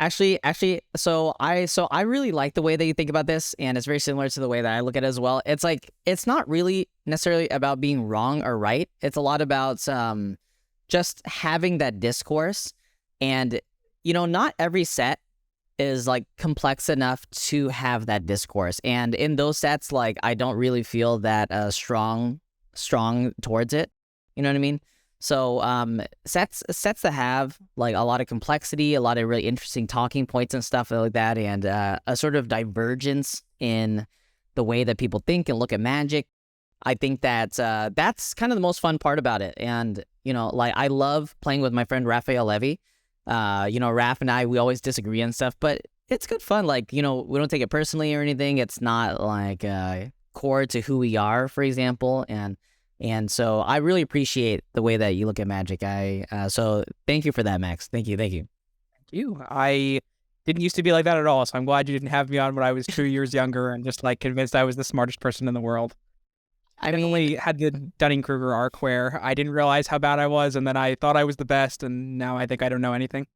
So I really like the way that you think about this, and it's very similar to the way that I look at it as well. It's like it's not really necessarily about being wrong or right. It's a lot about just having that discourse, and not every set is like complex enough to have that discourse. And in those sets, like I don't really feel that strong towards it. You know what I mean? So sets that have like a lot of complexity, a lot of really interesting talking points and stuff like that, and a sort of divergence in the way that people think and look at Magic. I think that that's kind of the most fun part about it. And like I love playing with my friend Raphael Levy. Raph and I, we always disagree and stuff, but it's good fun. Like we don't take it personally or anything. It's not like core to who we are, for example, and so I really appreciate the way that you look at Magic. So thank you for that, Max. Thank you. Thank you. I didn't used to be like that at all, so I'm glad you didn't have me on when I was 2 years younger and just like convinced I was the smartest person in the world. I definitely had the Dunning-Kruger arc where I didn't realize how bad I was, and then I thought I was the best, and now I think I don't know anything.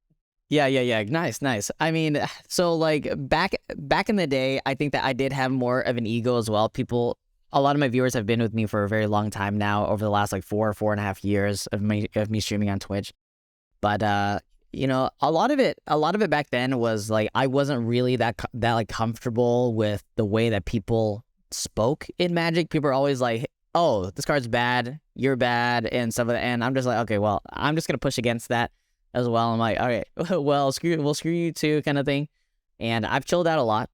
Yeah. Nice. I mean, so like back in the day, I think that I did have more of an ego as well. A lot of my viewers have been with me for a very long time now, over the last like 4.5 years of me streaming on Twitch. But a lot of it back then was like I wasn't really that like comfortable with the way that people spoke in Magic. People are always like, "Oh, this card's bad, you're bad," and stuff like that. And I'm just like, okay, well, I'm just gonna push against that as well. I'm like, all right, well, screw you too, kind of thing. And I've chilled out a lot.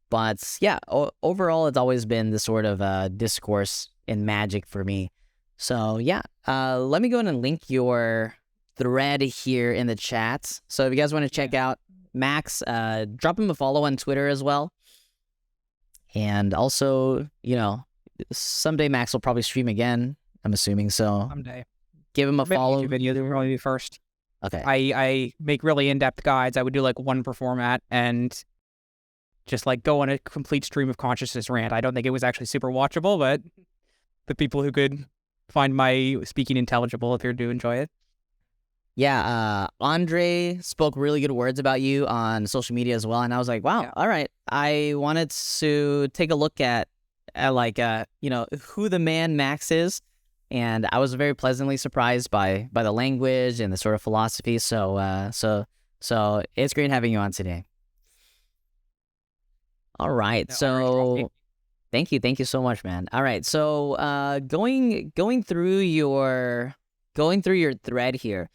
But yeah, overall, it's always been the sort of discourse in Magic for me. So yeah, let me go ahead and link your thread here in the chat. So if you guys want to check out Max, drop him a follow on Twitter as well. And also, someday Max will probably stream again, I'm assuming. So someday, give him a follow. YouTube video, they'll probably be first. Okay. I make really in-depth guides. I would do like one per format and just like go on a complete stream of consciousness rant. I don't think it was actually super watchable, but the people who could find my speaking intelligible appeared to enjoy it. Yeah, Andre spoke really good words about you on social media as well, and I was like, wow, all right. I wanted to take a look at who the man Max is, and I was very pleasantly surprised by the language and the sort of philosophy. So it's great having you on today. All right, so thank you so much, man. All right, so going through your thread here.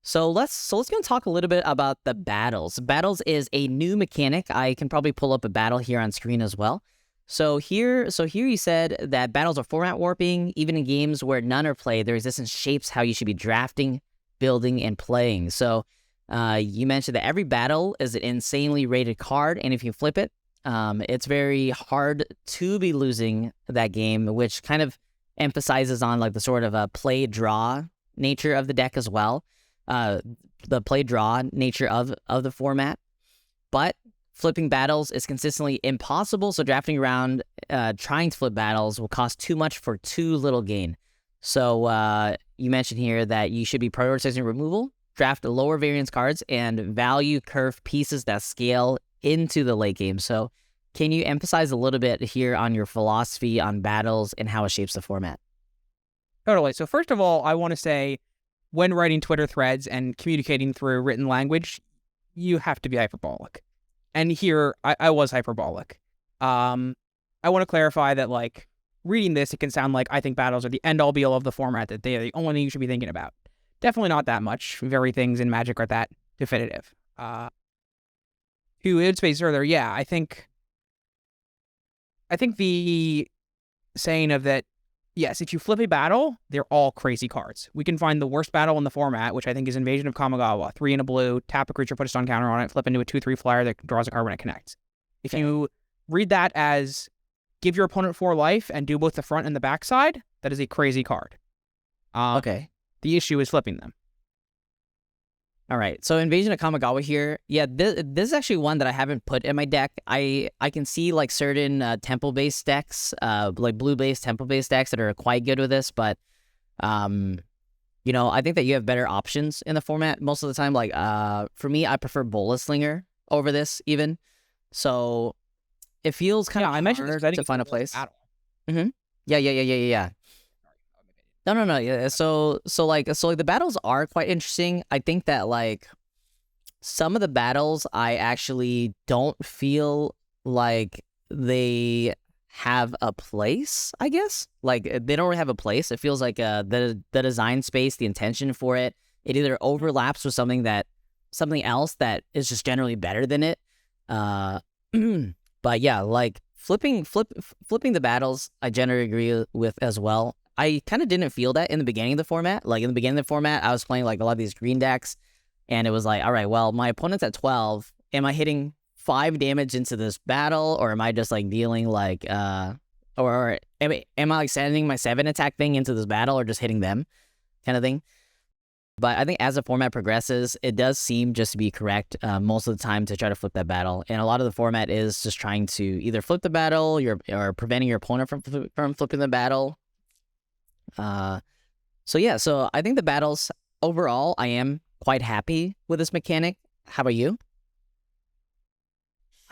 So let's go and talk a little bit about the battles. Battles is a new mechanic. I can probably pull up a battle here on screen as well. So here you said that battles are format warping. Even in games where none are played, the resistance shapes how you should be drafting, building, and playing. So you mentioned that every battle is an insanely rated card, and if you flip it, it's very hard to be losing that game, which kind of emphasizes on like the sort of play draw nature of the deck as well. The play draw nature of the format, but flipping battles is consistently impossible. So drafting around trying to flip battles will cost too much for too little gain. So you mentioned here that you should be prioritizing removal, draft lower variance cards, and value curve pieces that scale into the late game. So can you emphasize a little bit here on your philosophy on battles and how it shapes the format? Totally. So first of all, I want to say, when writing Twitter threads and communicating through written language, you have to be hyperbolic. And here, I was hyperbolic. I want to clarify that, like, reading this, it can sound like I think battles are the end-all be-all of the format, that they are the only thing you should be thinking about. Definitely not that much. Very things in Magic are that definitive. To Headspace earlier, yeah, I think the saying of that, yes, if you flip a battle, they're all crazy cards. We can find the worst battle in the format, which I think is Invasion of Kamigawa. 3 in a blue, tap a creature, put a stun counter on it, flip into a 2/3 flyer that draws a card when it connects. If you read that as give your opponent 4 life and do both the front and the back side, that is a crazy card. The issue is flipping them. All right, so Invasion of Kamigawa here. Yeah, this is actually one that I haven't put in my deck. I can see like certain temple-based decks, like blue-based, temple-based decks that are quite good with this, but I think that you have better options in the format most of the time. Like, for me, I prefer Bullet Slinger over this even. So it feels kind of I mentioned this hard because I think to it's find a the place. battle. Mm-hmm. Yeah. No. Yeah. So the battles are quite interesting. I think that like some of the battles I actually don't feel like they have a place, I guess. Like they don't really have a place. It feels like the design space, the intention for it, it either overlaps with something else that is just generally better than it. Uh but yeah, like flipping the battles, I generally agree with as well. I kind of didn't feel that in the beginning of the format. Like in the beginning of the format, I was playing like a lot of these green decks, and it was like, all right, well, my opponent's at 12. Am I hitting 5 damage into this battle, or am I just like dealing like or am I like sending my 7 attack thing into this battle, or just hitting them, kind of thing? But I think as the format progresses, it does seem just to be correct most of the time to try to flip that battle. And a lot of the format is just trying to either flip the battle, or preventing your opponent from flipping the battle. So I think the battles overall, I am quite happy with this mechanic. How about you?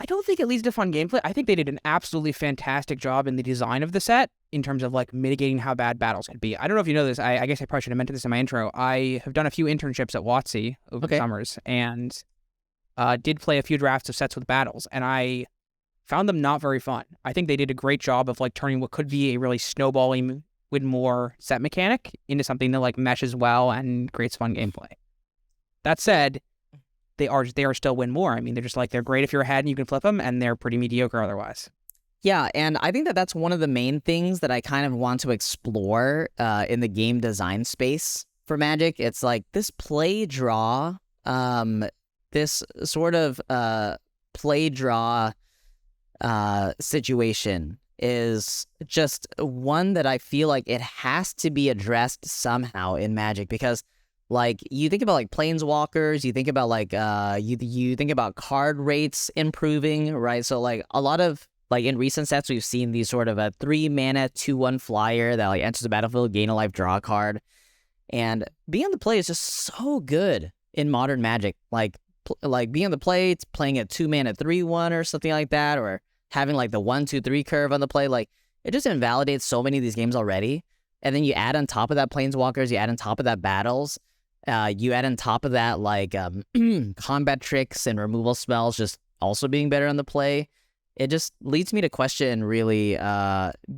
I don't think it leads to fun gameplay. I think they did an absolutely fantastic job in the design of the set in terms of like mitigating how bad battles could be. I don't know if you know this. I guess I probably should have mentioned this in my intro. I have done a few internships at Watsy over the summers, and did play a few drafts of sets with battles, and I found them not very fun. I think they did a great job of like turning what could be a really snowballing with more set mechanic into something that like meshes well and creates fun gameplay. That said, they are still win more. I mean, they're great if you're ahead and you can flip them, and they're pretty mediocre otherwise. Yeah, and I think that that's one of the main things that I kind of want to explore in the game design space for Magic. It's like this play draw, this sort of play draw situation is just one that I feel like it has to be addressed somehow in Magic, because like you think about like planeswalkers, you think about like you think about card rates improving, right? So like a lot of like in recent sets we've seen these sort of a 3 mana 2/1 flyer that like enters the battlefield, gain a life, draw a card. And being on the play is just so good in modern Magic. Like being on the play, it's playing a 2 mana 3/1 or something like that, or having like the 1-2-3 curve on the play. Like it just invalidates so many of these games already. And then you add on top of that planeswalkers, you add on top of that battles, you add on top of that like combat tricks and removal spells just also being better on the play. It just leads me to question really,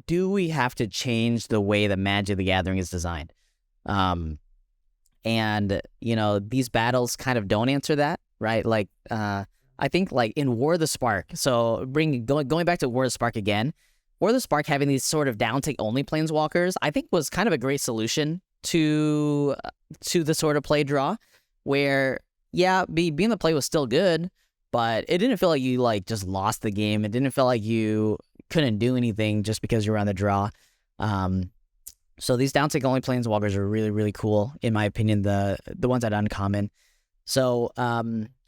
do we have to change the way that Magic the Gathering is designed? And these battles kind of don't answer that, right? Like I think like in War of the Spark, so going back to War of the Spark again, War of the Spark having these sort of downtick only planeswalkers, I think was kind of a great solution to the sort of play draw, where being the play was still good, but it didn't feel like you like just lost the game. It didn't feel like you couldn't do anything just because you were on the draw. So these downtick only planeswalkers are really, really cool in my opinion. The ones at Uncommon. So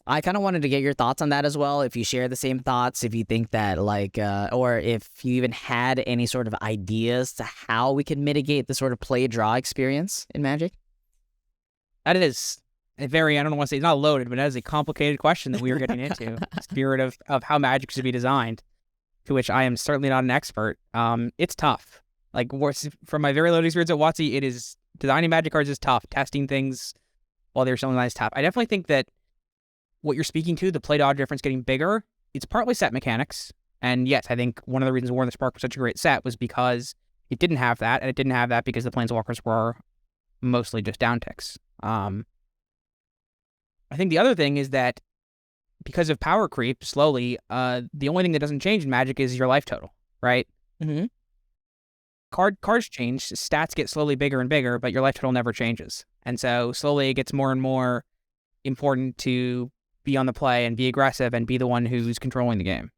I kind of wanted to get your thoughts on that as well. If you share the same thoughts, if you think that like, or if you even had any sort of ideas to how we can mitigate the sort of play draw experience in Magic. That is a very, I don't want to say it's not loaded, but that is a complicated question that we are getting into. The spirit of how Magic should be designed, to which I am certainly not an expert. It's tough. Like from my very limited experience at Watsy, it is designing Magic cards is tough. Testing things while they're still in is tough. I definitely think that what you're speaking to, the play dodge difference getting bigger, it's partly set mechanics. And yes, I think one of the reasons War of the Spark was such a great set was because it didn't have that, and it didn't have that because the planeswalkers were mostly just downticks. I think the other thing is that because of power creep, slowly, the only thing that doesn't change in Magic is your life total, right? Mm-hmm. Cards change, stats get slowly bigger and bigger, but your life total never changes. And so slowly it gets more and more important to be on the play and be aggressive and be the one who's controlling the game.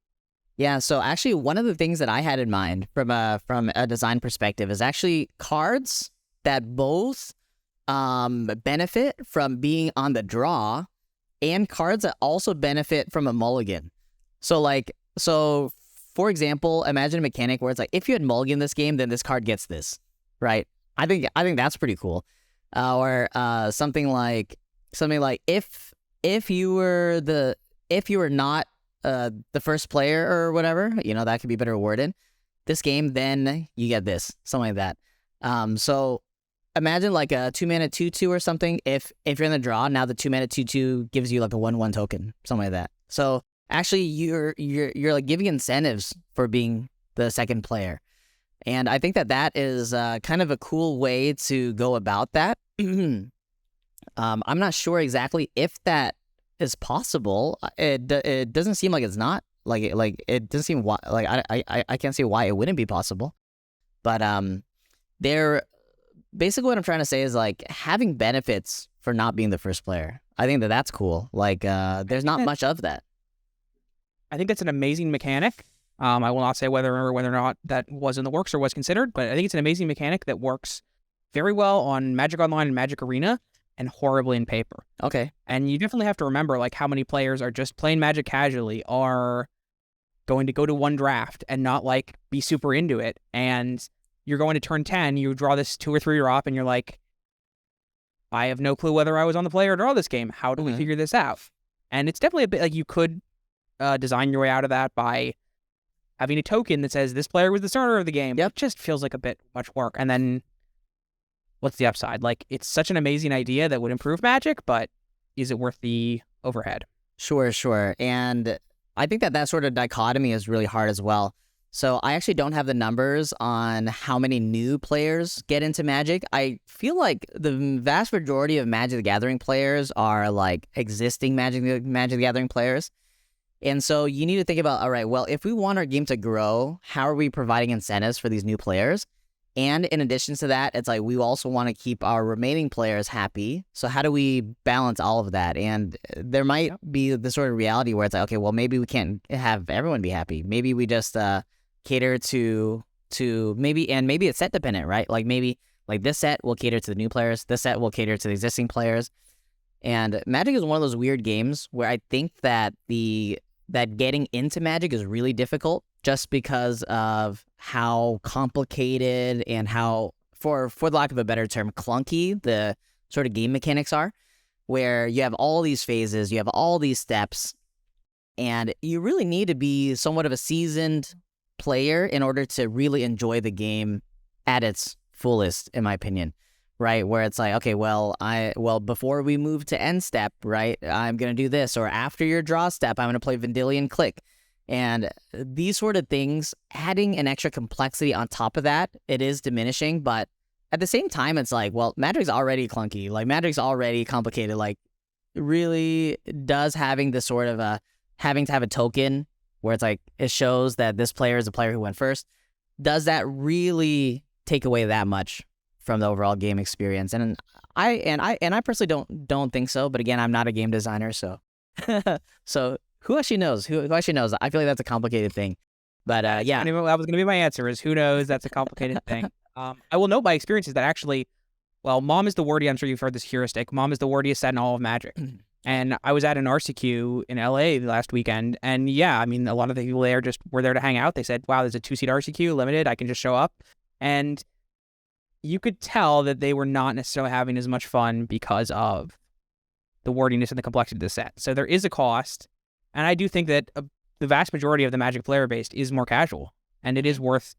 Yeah, so actually one of the things that I had in mind from a design perspective is actually cards that both benefit from being on the draw, and cards that also benefit from a mulligan. So for example, imagine a mechanic where it's like, if you had mulligan this game, then this card gets this, right? I think that's pretty cool. or something like if you were not the first player or whatever, that could be better worded. This game, then you get this, something like that. So imagine like a 2-mana 2/2 or something. If you're in the draw, now the 2-mana 2/2 gives you like a 1/1 token, something like that. So actually, you're like giving incentives for being the second player, and I think that is kind of a cool way to go about that. I'm not sure exactly if that is possible. It doesn't seem like it's not. Like it doesn't seem I can't see why it wouldn't be possible. But they're basically what I'm trying to say is like having benefits for not being the first player. I think that's cool. Like there's not much of that. I think that's an amazing mechanic. I will not say whether or not that was in the works or was considered, but I think it's an amazing mechanic that works very well on Magic Online and Magic Arena and horribly in paper. Okay. And you definitely have to remember like how many players are just playing Magic casually are going to go to one draft and not like be super into it. And you're going to turn 10, you draw this 2 or 3 drop and you're like, I have no clue whether I was on the play or draw this game. How do we figure this out? And it's definitely a bit like you could design your way out of that by having a token that says this player was the starter of the game. Yep. It just feels like a bit much work. And then what's the upside? Like, it's such an amazing idea that would improve Magic, but is it worth the overhead? Sure. And I think that sort of dichotomy is really hard as well. So I actually don't have the numbers on how many new players get into Magic. I feel like the vast majority of Magic the Gathering players are like existing Magic the Gathering players. And so you need to think about, all right, well, if we want our game to grow, how are we providing incentives for these new players? And in addition to that, it's like we also want to keep our remaining players happy. So how do we balance all of that? And there might be the sort of reality where it's like, okay, well, maybe we can't have everyone be happy. Maybe we just cater to maybe it's set dependent, right? Like maybe like this set will cater to the new players. This set will cater to the existing players. And Magic is one of those weird games where I think that that getting into Magic is really difficult just because of how complicated and how, for the lack of a better term, clunky the sort of game mechanics are, where you have all these phases, you have all these steps, and you really need to be somewhat of a seasoned player in order to really enjoy the game at its fullest, in my opinion. Right, where it's like, okay, well, before we move to end step, right, I'm gonna do this, or after your draw step, I'm gonna play Vendilion Click, and these sort of things, adding an extra complexity on top of that, it is diminishing, but at the same time, it's like, well, Magic's already clunky, like Magic's already complicated, like really does having this sort of having to have a token where it's like it shows that this player is the player who went first. Does that really take away that much from the overall game experience? And I personally don't think so. But again, I'm not a game designer, so so who actually knows? Who actually knows? I feel like that's a complicated thing. But yeah, that was going to be my answer. Is who knows? That's a complicated thing. I will note my experience is that actually, well, Mom is the wordy. I'm sure you've heard this heuristic. Mom is the wordiest set in all of Magic. And I was at an RCQ in LA last weekend, and yeah, I mean, a lot of the people there just were there to hang out. They said, "Wow, there's a 2-seat RCQ, limited. I can just show up," and you could tell that they were not necessarily having as much fun because of the wordiness and the complexity of the set. So there is a cost, and I do think that the vast majority of the Magic player base is more casual, and it is worth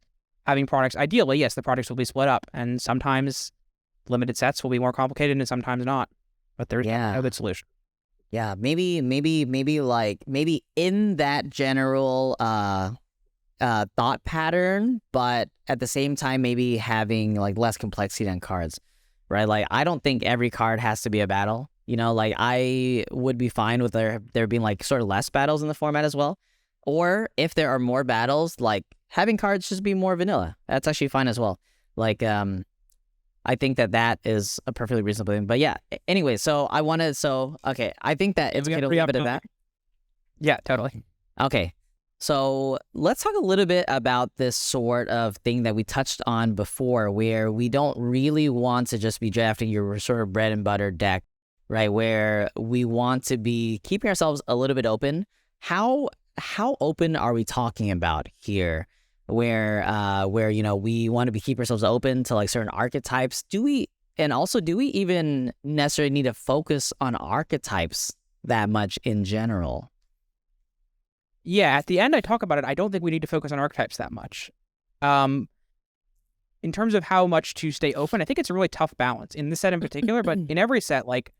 having products. Ideally, yes, the products will be split up, and sometimes limited sets will be more complicated and sometimes not, but there's no good solution. Yeah, maybe in that general thought pattern, but at the same time, maybe having like less complexity on cards, right? Like, I don't think every card has to be a battle. Like I would be fine with there being like sort of less battles in the format as well. Or if there are more battles, like having cards just be more vanilla. That's actually fine as well. Like, I think that is a perfectly reasonable thing. But yeah, anyway, okay, I think that it's a little bit of that. Yeah, totally. Okay. So let's talk a little bit about this sort of thing that we touched on before, where we don't really want to just be drafting your sort of bread and butter deck, right? Where we want to be keeping ourselves a little bit open. How open are we talking about here? Where we want to keep ourselves open to like certain archetypes? Do we also, do we even necessarily need to focus on archetypes that much in general? Yeah, at the end I talk about it. I don't think we need to focus on archetypes that much. In terms of how much to stay open, I think it's a really tough balance in this set in particular, but in every set, like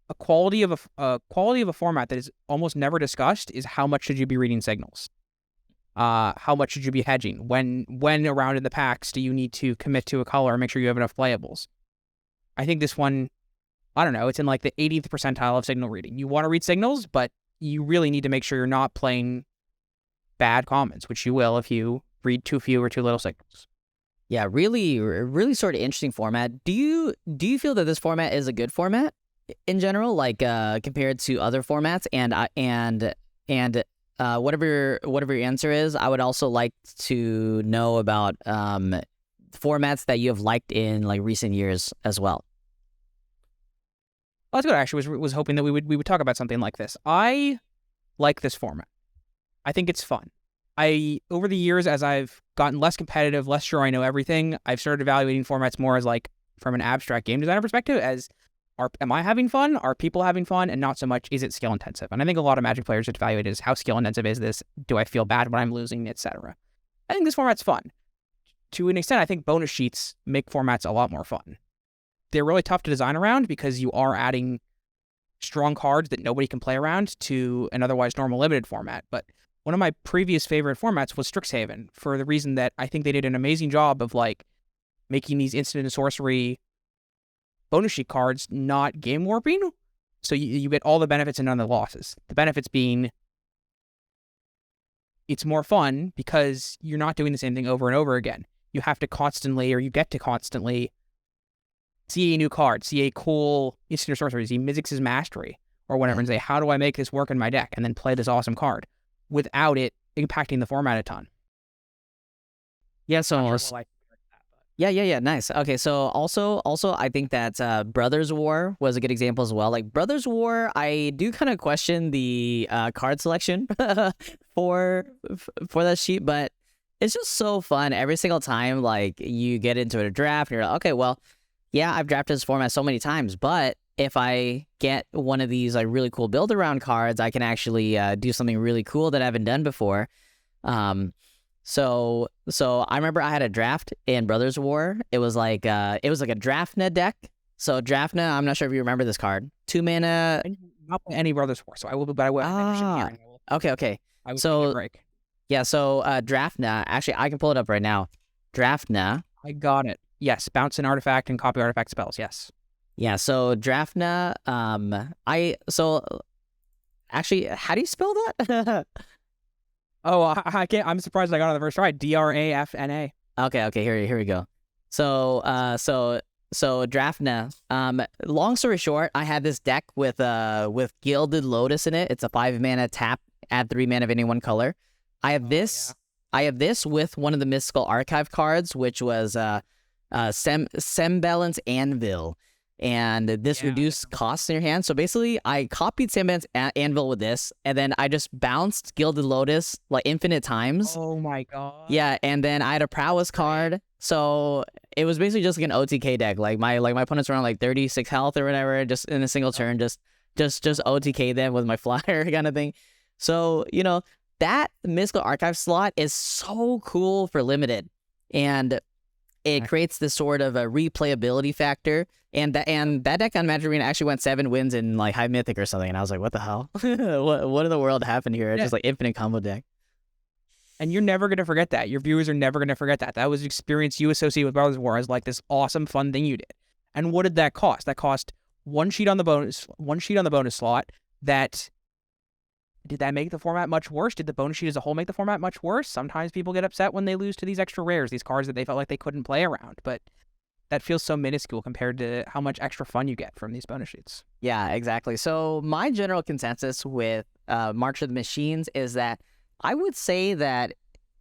a quality of a format that is almost never discussed is how much should you be reading signals? How much should you be hedging? When around in the packs do you need to commit to a color and make sure you have enough playables? I think this one, I don't know, it's in like the 80th percentile of signal reading. You want to read signals, but you really need to make sure you're not playing bad commons, which you will if you read too few or too little signals. Yeah, really sort of interesting format. Do you feel that this format is a good format in general, like compared to other formats? And whatever your answer is, I would also like to know about formats that you have liked in like recent years as well. Well, that's good. I actually was hoping that we would talk about something like this. I like this format. I think it's fun. Over the years, as I've gotten less competitive, less sure I know everything, I've started evaluating formats more as like from an abstract game designer perspective, as am I having fun? Are people having fun? And not so much, is it skill intensive? And I think a lot of Magic players would evaluate it as how skill intensive is this? Do I feel bad when I'm losing, etc. I think this format's fun. To an extent, I think bonus sheets make formats a lot more fun. They're really tough to design around because you are adding strong cards that nobody can play around to an otherwise normal limited format. But one of my previous favorite formats was Strixhaven, for the reason that I think they did an amazing job of like making these instant and sorcery bonus sheet cards not game warping. So you get all the benefits and none of the losses. The benefits being it's more fun because you're not doing the same thing over and over again. You have to constantly, or you get to constantly, see a new card, see a cool instant or sorcery, see Mizzix's Mastery or whatever, and say, how do I make this work in my deck? And then play this awesome card without it impacting the format a ton. Yeah, so yeah, nice. Okay, so also I think that Brothers War was a good example as well. Like Brothers War, I do kind of question the card selection for that sheet, but it's just so fun every single time. Like you get into a draft and you're like, okay, well, yeah, I've drafted this format so many times, but if I get one of these like really cool build around cards, I can actually do something really cool that I haven't done before. So I remember I had a draft in Brothers War. It was like a Draftna deck. So Draftna, I'm not sure if you remember this card. 2 mana. Not any Brothers War, so I will, but I'm interested in hearing. Okay. I will so take a break. Yeah, so Draftna. Actually, I can pull it up right now. Draftna. I got it. Yes, bounce an artifact and copy artifact spells. Yes. Yeah, so Draftna, actually, how do you spell that? Oh, I can't. I'm surprised I got it on the first try. Drafna. Okay, here we go. So Draftna. Long story short, I had this deck with Gilded Lotus in it. It's a 5 mana tap, add 3 mana of any one color. I have this. Yeah. I have this with one of the Mystical Archive cards, which was Sembalance Anvil. And this reduced costs in your hand. So basically, I copied Sembalance Anvil with this, and then I just bounced Gilded Lotus like infinite times. Oh my god. Yeah, and then I had a Prowess card. So it was basically just like an OTK deck. Like my opponents were on like 36 health or whatever, just in a single turn, just OTK them with my flyer kind of thing. So, you know, that Mystical Archive slot is so cool for limited. And it creates this sort of a replayability factor. And that deck on Magic Arena actually went 7 wins in like High Mythic or something. And I was like, what the hell? what in the world happened here? It's just like infinite combo deck. And you're never going to forget that. Your viewers are never going to forget that. That was an experience you associate with Brothers War as like this awesome, fun thing you did. And what did that cost? That cost one sheet on the bonus slot. Did that make the format much worse? Did the bonus sheet as a whole make the format much worse? Sometimes people get upset when they lose to these extra rares, these cards that they felt like they couldn't play around. But that feels so minuscule compared to how much extra fun you get from these bonus sheets. Yeah, exactly. So my general consensus with March of the Machines is that I would say that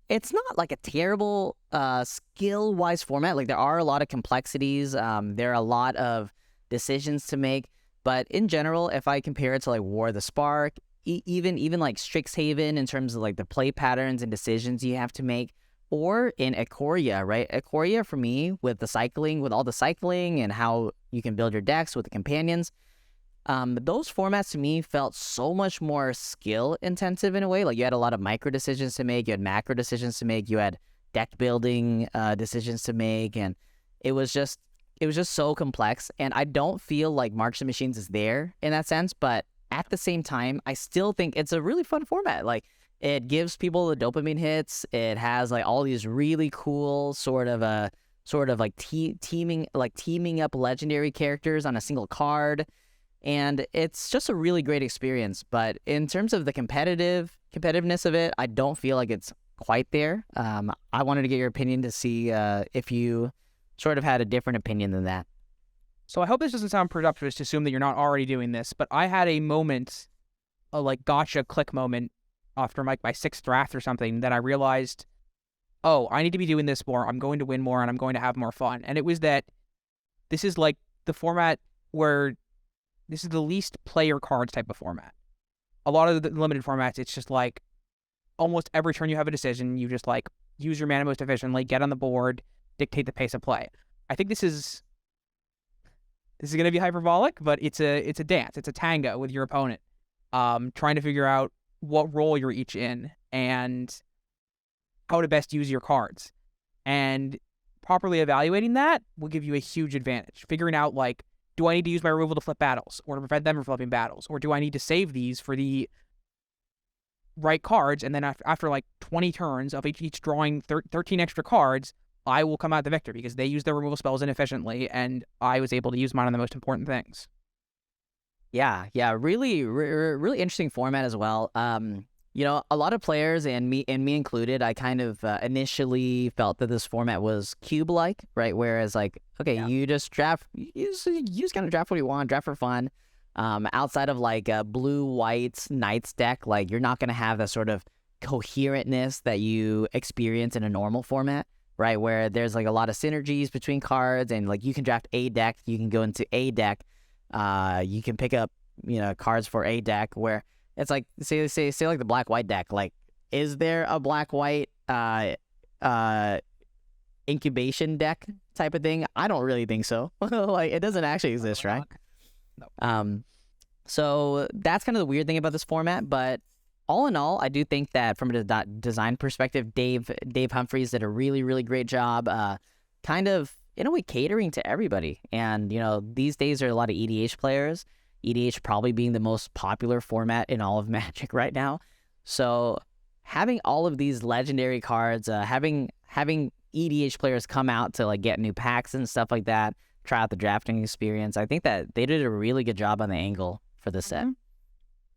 it's not like a terrible skill-wise format. Like there are a lot of complexities. There are a lot of decisions to make. But in general, if I compare it to like War of the Spark, even like Strixhaven in terms of like the play patterns and decisions you have to make, or in Ikoria, right? Ikoria for me, with the cycling, with all the cycling and how you can build your decks with the companions, those formats to me felt so much more skill intensive in a way. Like you had a lot of micro decisions to make, you had macro decisions to make, you had deck building decisions to make, and it was just so complex. And I don't feel like March of the Machines is there in that sense, but at the same time, I still think it's a really fun format. Like it gives people the dopamine hits. It has like all these really cool sort of like teaming up legendary characters on a single card. And it's just a really great experience. But in terms of the competitiveness of it, I don't feel like it's quite there. I wanted to get your opinion to see if you sort of had a different opinion than that. So I hope this doesn't sound presumptuous to assume that you're not already doing this, but I had a moment, a like gotcha click moment after my sixth draft or something that I realized, oh, I need to be doing this more. I'm going to win more and I'm going to have more fun. And it was that this is like the format where this is the least player cards type of format. A lot of the limited formats, it's just like almost every turn you have a decision, you just like use your mana most efficiently, get on the board, dictate the pace of play. I think this is going to be hyperbolic, but it's a dance. It's a tango with your opponent, trying to figure out what role you're each in and how to best use your cards. And properly evaluating that will give you a huge advantage. Figuring out like, do I need to use my removal to flip battles or to prevent them from flipping battles? Or do I need to save these for the right cards? And then after like 20 turns of each drawing 13 extra cards, I will come out the victor because they use their removal spells inefficiently and I was able to use mine on the most important things. Yeah, really interesting format as well. You know, a lot of players and me included, I kind of initially felt that this format was cube-like, right? Whereas like, okay, you just draft, you just kind of draft what you want, draft for fun. Outside of like a blue-white Knights deck, like you're not going to have the sort of coherentness that you experience in a normal format, right? Where there's like a lot of synergies between cards and like you can draft a deck, you can go into a deck, you can pick up, you know, cards for a deck where it's like say like the black-white deck. Like, is there a black-white incubation deck type of thing? I don't really think so. Like, it doesn't actually exist, right? No. So that's kind of the weird thing about this format. But all in all, I do think that from a design perspective, Dave Humphries did a really, really great job. Kind of in a way catering to everybody. And you know, these days there are a lot of EDH players. EDH probably being the most popular format in all of Magic right now. So having all of these legendary cards, having EDH players come out to like get new packs and stuff like that, try out the drafting experience, I think that they did a really good job on the angle for the set.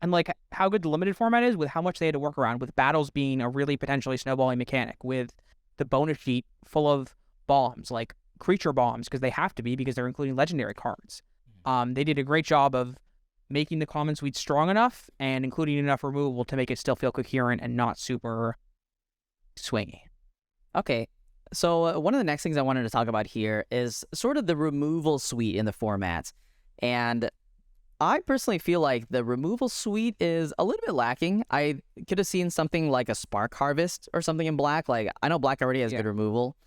And like how good the limited format is with how much they had to work around, with battles being a really potentially snowballing mechanic, with the bonus sheet full of bombs, like creature bombs, because they have to be because they're including legendary cards. They did a great job of making the common suite strong enough and including enough removal to make it still feel coherent and not super swingy. Okay, so one of the next things I wanted to talk about here is sort of the removal suite in the formats. And I personally feel like the removal suite is a little bit lacking. I could have seen something like a Spark Harvest or something in black. Like, I know black already has good removal,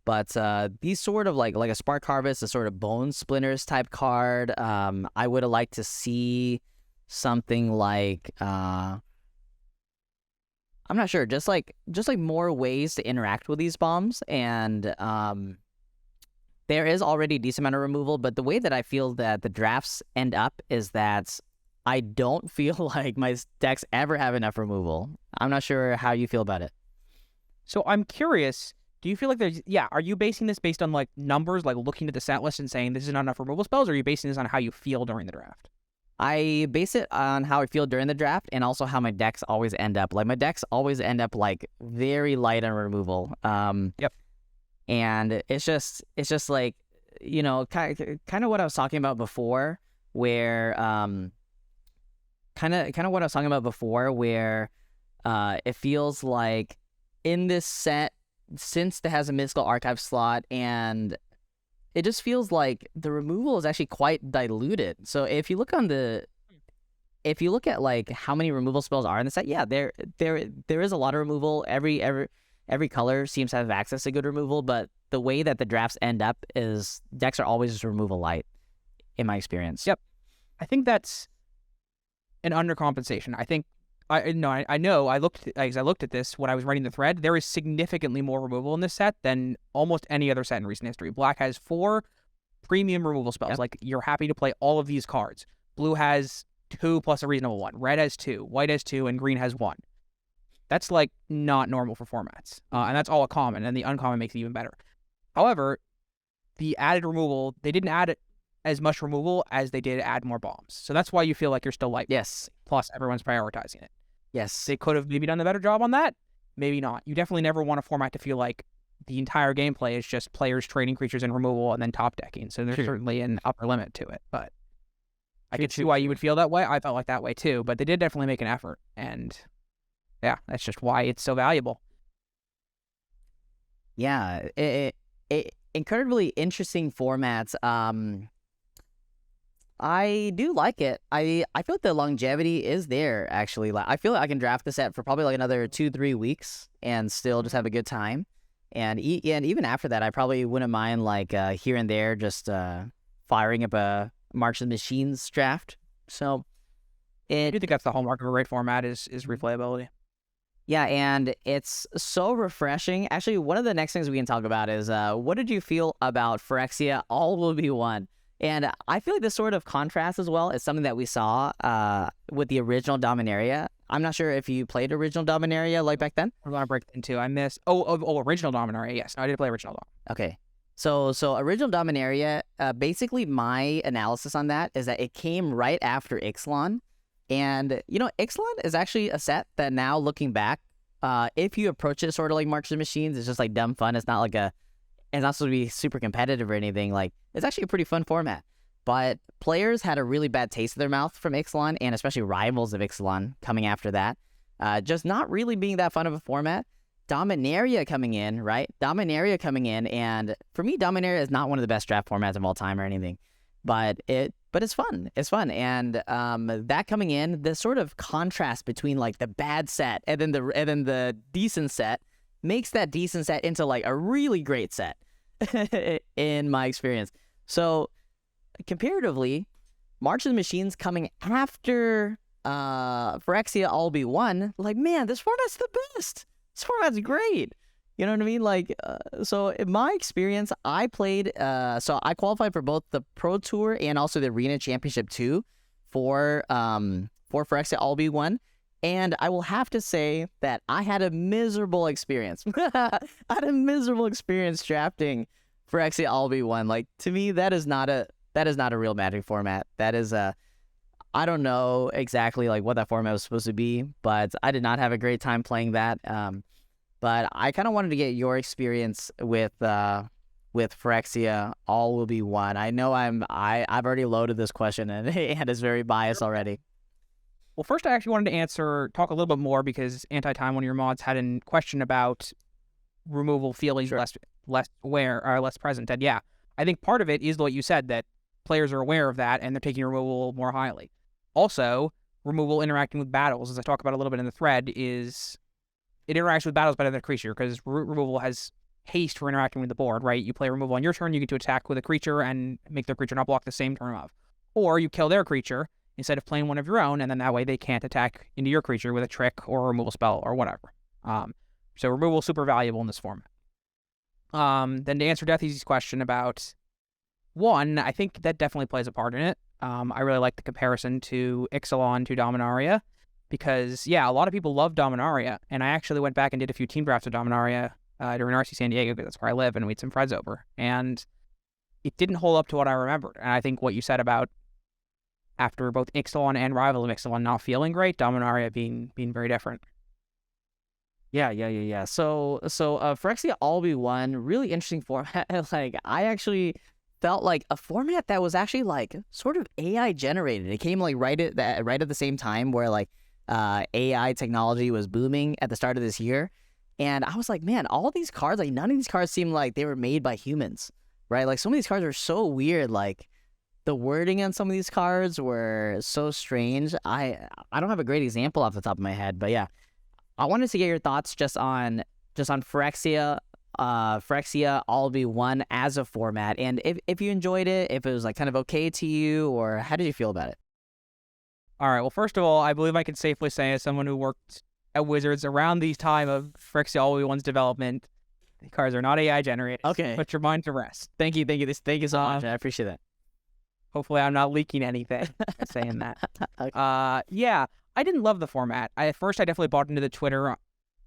but these sort of like a Spark Harvest, a sort of Bone Splinters type card, I would have liked to see something like, I'm not sure, just like more ways to interact with these bombs. And there is already a decent amount of removal, but the way that I feel that the drafts end up is that I don't feel like my decks ever have enough removal. I'm not sure how you feel about it. So I'm curious, do you feel like are you basing this based on like numbers, like looking at the set list and saying this is not enough removal spells, or are you basing this on how you feel during the draft? I base it on how I feel during the draft and also how my decks always end up. Like, my decks always end up like very light on removal. Yep. And it's just like, you know, kind of what I was talking about before, where kind of what I was talking about before, where it feels like in this set, since it has a Mystical Archive slot, and it just feels like the removal is actually quite diluted. So if you look at like how many removal spells are in the set, yeah, there is a lot of removal. Every every color seems to have access to good removal, but the way that the drafts end up is decks are always just removal light, in my experience. Yep. I think that's an undercompensation. I think I know I looked at this when I was writing the thread. There is significantly more removal in this set than almost any other set in recent history. Black has 4 premium removal spells. Yep. Like, you're happy to play all of these cards. Blue has 2 plus a reasonable 1. Red has 2. White has 2, and green has 1. That's like not normal for formats, and that's all a common. And the uncommon makes it even better. However, the added removal, they didn't add as much removal as they did add more bombs. So that's why you feel like you're still light. Yes. Plus, everyone's prioritizing it. Yes. They could have maybe done a better job on that. Maybe not. You definitely never want a format to feel like the entire gameplay is just players trading creatures in removal and then top decking. So there's certainly an upper limit to it. But I can see why you would feel that way. I felt like that way too. But they did definitely make an effort. And yeah, that's just why it's so valuable. Yeah. Incredibly interesting formats. I do like it. I feel like the longevity is there, actually. Like, I feel like I can draft the set for probably like another 2-3 weeks and still just have a good time. And even after that, I probably wouldn't mind like here and there just firing up a March of the Machines draft. So I do think that's the hallmark of a great format is replayability. Yeah, and it's so refreshing. Actually, one of the next things we can talk about is what did you feel about Phyrexia All Will Be One? And I feel like this sort of contrast as well is something that we saw with the original Dominaria. I'm not sure if you played original Dominaria like back then. We're going to break into. I missed. Original Dominaria. Yes, I did play original Dom. Okay. So original Dominaria, basically my analysis on that is that it came right after Ixalan. And, Ixalan is actually a set that now looking back, if you approach it sort of like March of the Machines, it's just like dumb fun. It's not supposed to be super competitive or anything. Like, it's actually a pretty fun format. But players had a really bad taste of their mouth from Ixalan, and especially rivals of Ixalan coming after that. Just not really being that fun of a format. Dominaria coming in, right? And for me, Dominaria is not one of the best draft formats of all time or anything. But it's fun. It's fun. And that coming in, the sort of contrast between like the bad set and then the decent set makes that decent set into like a really great set in my experience. So comparatively, March of the Machines coming after Phyrexia All Be One, like, man, this format's the best. This format's great. You know what I mean? Like, so in my experience, I played, so I qualified for both the Pro Tour and also the Arena Championship 2 for Phyrexia All Be One. And I will have to say that I had a miserable experience. I had a miserable experience drafting Phyrexia All Be One. Like, to me, that is not a real Magic format. That is I don't know exactly like what that format was supposed to be, but I did not have a great time playing that. But I kind of wanted to get your experience with Phyrexia All Will Be One. I know I've already loaded this question and it's very biased already. Well, first I actually wanted to talk a little bit more because Anti-Time, one of your mods, had a question about removal feeling less aware or less present. And yeah, I think part of it is what you said, that players are aware of that and they're taking removal more highly. Also, removal interacting with battles, as I talk about a little bit in the thread, is it interacts with battles better than a creature because root removal has haste for interacting with the board, right? You play removal on your turn, you get to attack with a creature and make their creature not block the same turn of. Or you kill their creature instead of playing one of your own, and then that way they can't attack into your creature with a trick or a removal spell or whatever. So removal is super valuable in this format. Then to answer Deathsie's question about one, I think that definitely plays a part in it. I really like the comparison to Ixalan to Dominaria because, yeah, a lot of people love Dominaria, and I actually went back and did a few team drafts of Dominaria during RC San Diego because that's where I live, and we had some friends over, and it didn't hold up to what I remembered. And I think what you said about after both Ixalan and Rival of Ixalan not feeling great, Dominaria being very different. Yeah. So Phyrexia All Be One, really interesting format. Like, I actually felt like a format that was actually like sort of AI generated. It came like right at the same time where like AI technology was booming at the start of this year. And I was like, man, all these cards, like none of these cards seem like they were made by humans, right? Like some of these cards are so weird. Like the wording on some of these cards were so strange. I don't have a great example off the top of my head, but yeah, I wanted to get your thoughts just on just on Phyrexia all be one as a format, and if you enjoyed it, if it was like kind of okay to you, or how did you feel about it? All right. Well, first of all, I believe I can safely say, as someone who worked at Wizards around the time of Phyrexia All-in-One's development, the cards are not AI generated. Okay. Put your mind to rest. Thank you so much. I appreciate that. Hopefully, I'm not leaking anything saying that. Okay. Yeah, I didn't love the format. At first, I definitely bought into the Twitter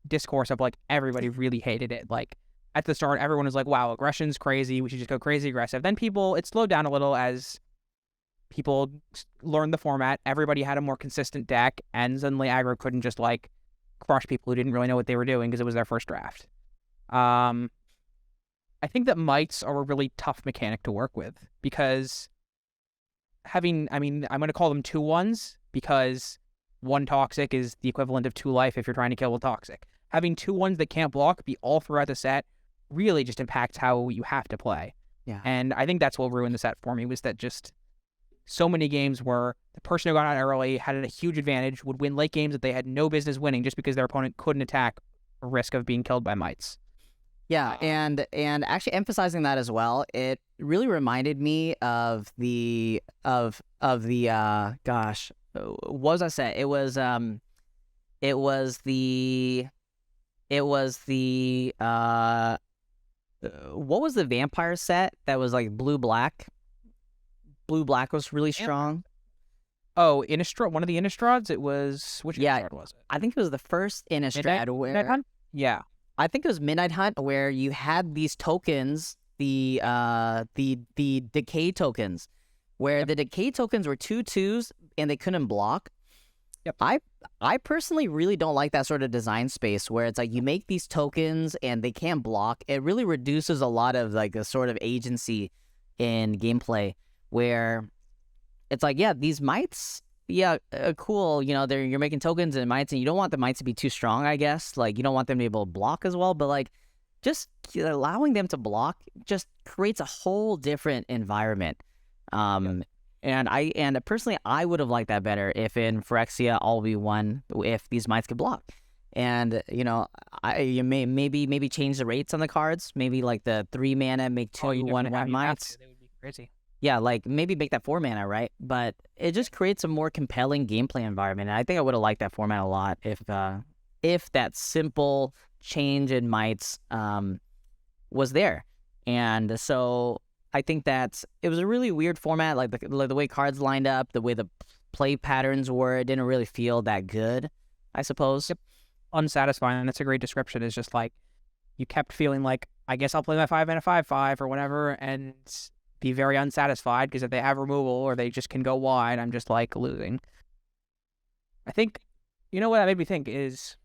discourse of like everybody really hated it. Like at the start, everyone was like, "Wow, aggression's crazy. We should just go crazy aggressive." Then it slowed down a little as people learned the format. Everybody had a more consistent deck, and suddenly aggro couldn't just like crush people who didn't really know what they were doing because it was their first draft. I think that mites are a really tough mechanic to work with because I'm going to call them 2/1s because 1 toxic is the equivalent of 2 life if you're trying to kill with toxic. Having 2/1s that can't block be all throughout the set really just impacts how you have to play. Yeah. And I think that's what ruined the set for me, was that just so many games where the person who got out early had a huge advantage, would win late games that they had no business winning just because their opponent couldn't attack a risk of being killed by mites. Yeah, and actually emphasizing that as well, it really reminded me of the gosh, what was I saying? It was what was the vampire set that was like blue black? Blue black was really strong. Oh, Innistrad, one of the Innistrads? It was, which Innistrad was it? I think it was the first Innistrad Midnight Hunt? Yeah. I think it was Midnight Hunt, where you had these tokens, the decay tokens, where the decay tokens were 2/2s and they couldn't block. Yep. I personally really don't like that sort of design space where it's like you make these tokens and they can't block. It really reduces a lot of like the sort of agency in gameplay, where it's like, yeah, these mites, yeah, cool. You know, you're making tokens and mites, and you don't want the mites to be too strong, I guess. Like, you don't want them to be able to block as well, but like, just allowing them to block just creates a whole different environment. And personally, I would have liked that better if in Phyrexia all we won, if these mites could block. And you know, you maybe change the rates on the cards. Maybe like the 3 mana make 2/1/1 mites. They would be crazy. Yeah, like maybe make that 4 mana, right? But it just creates a more compelling gameplay environment. And I think I would have liked that format a lot if that simple change in mites was there. And so I think that it was a really weird format, like the way cards lined up, the way the play patterns were. It didn't really feel that good, I suppose. Yep. Unsatisfying. That's a great description. It's just like you kept feeling like, I guess I'll play my 5 mana 5/5 or whatever, and be very unsatisfied because if they have removal or they just can go wide, I'm just like losing. I think, you know what that made me think is,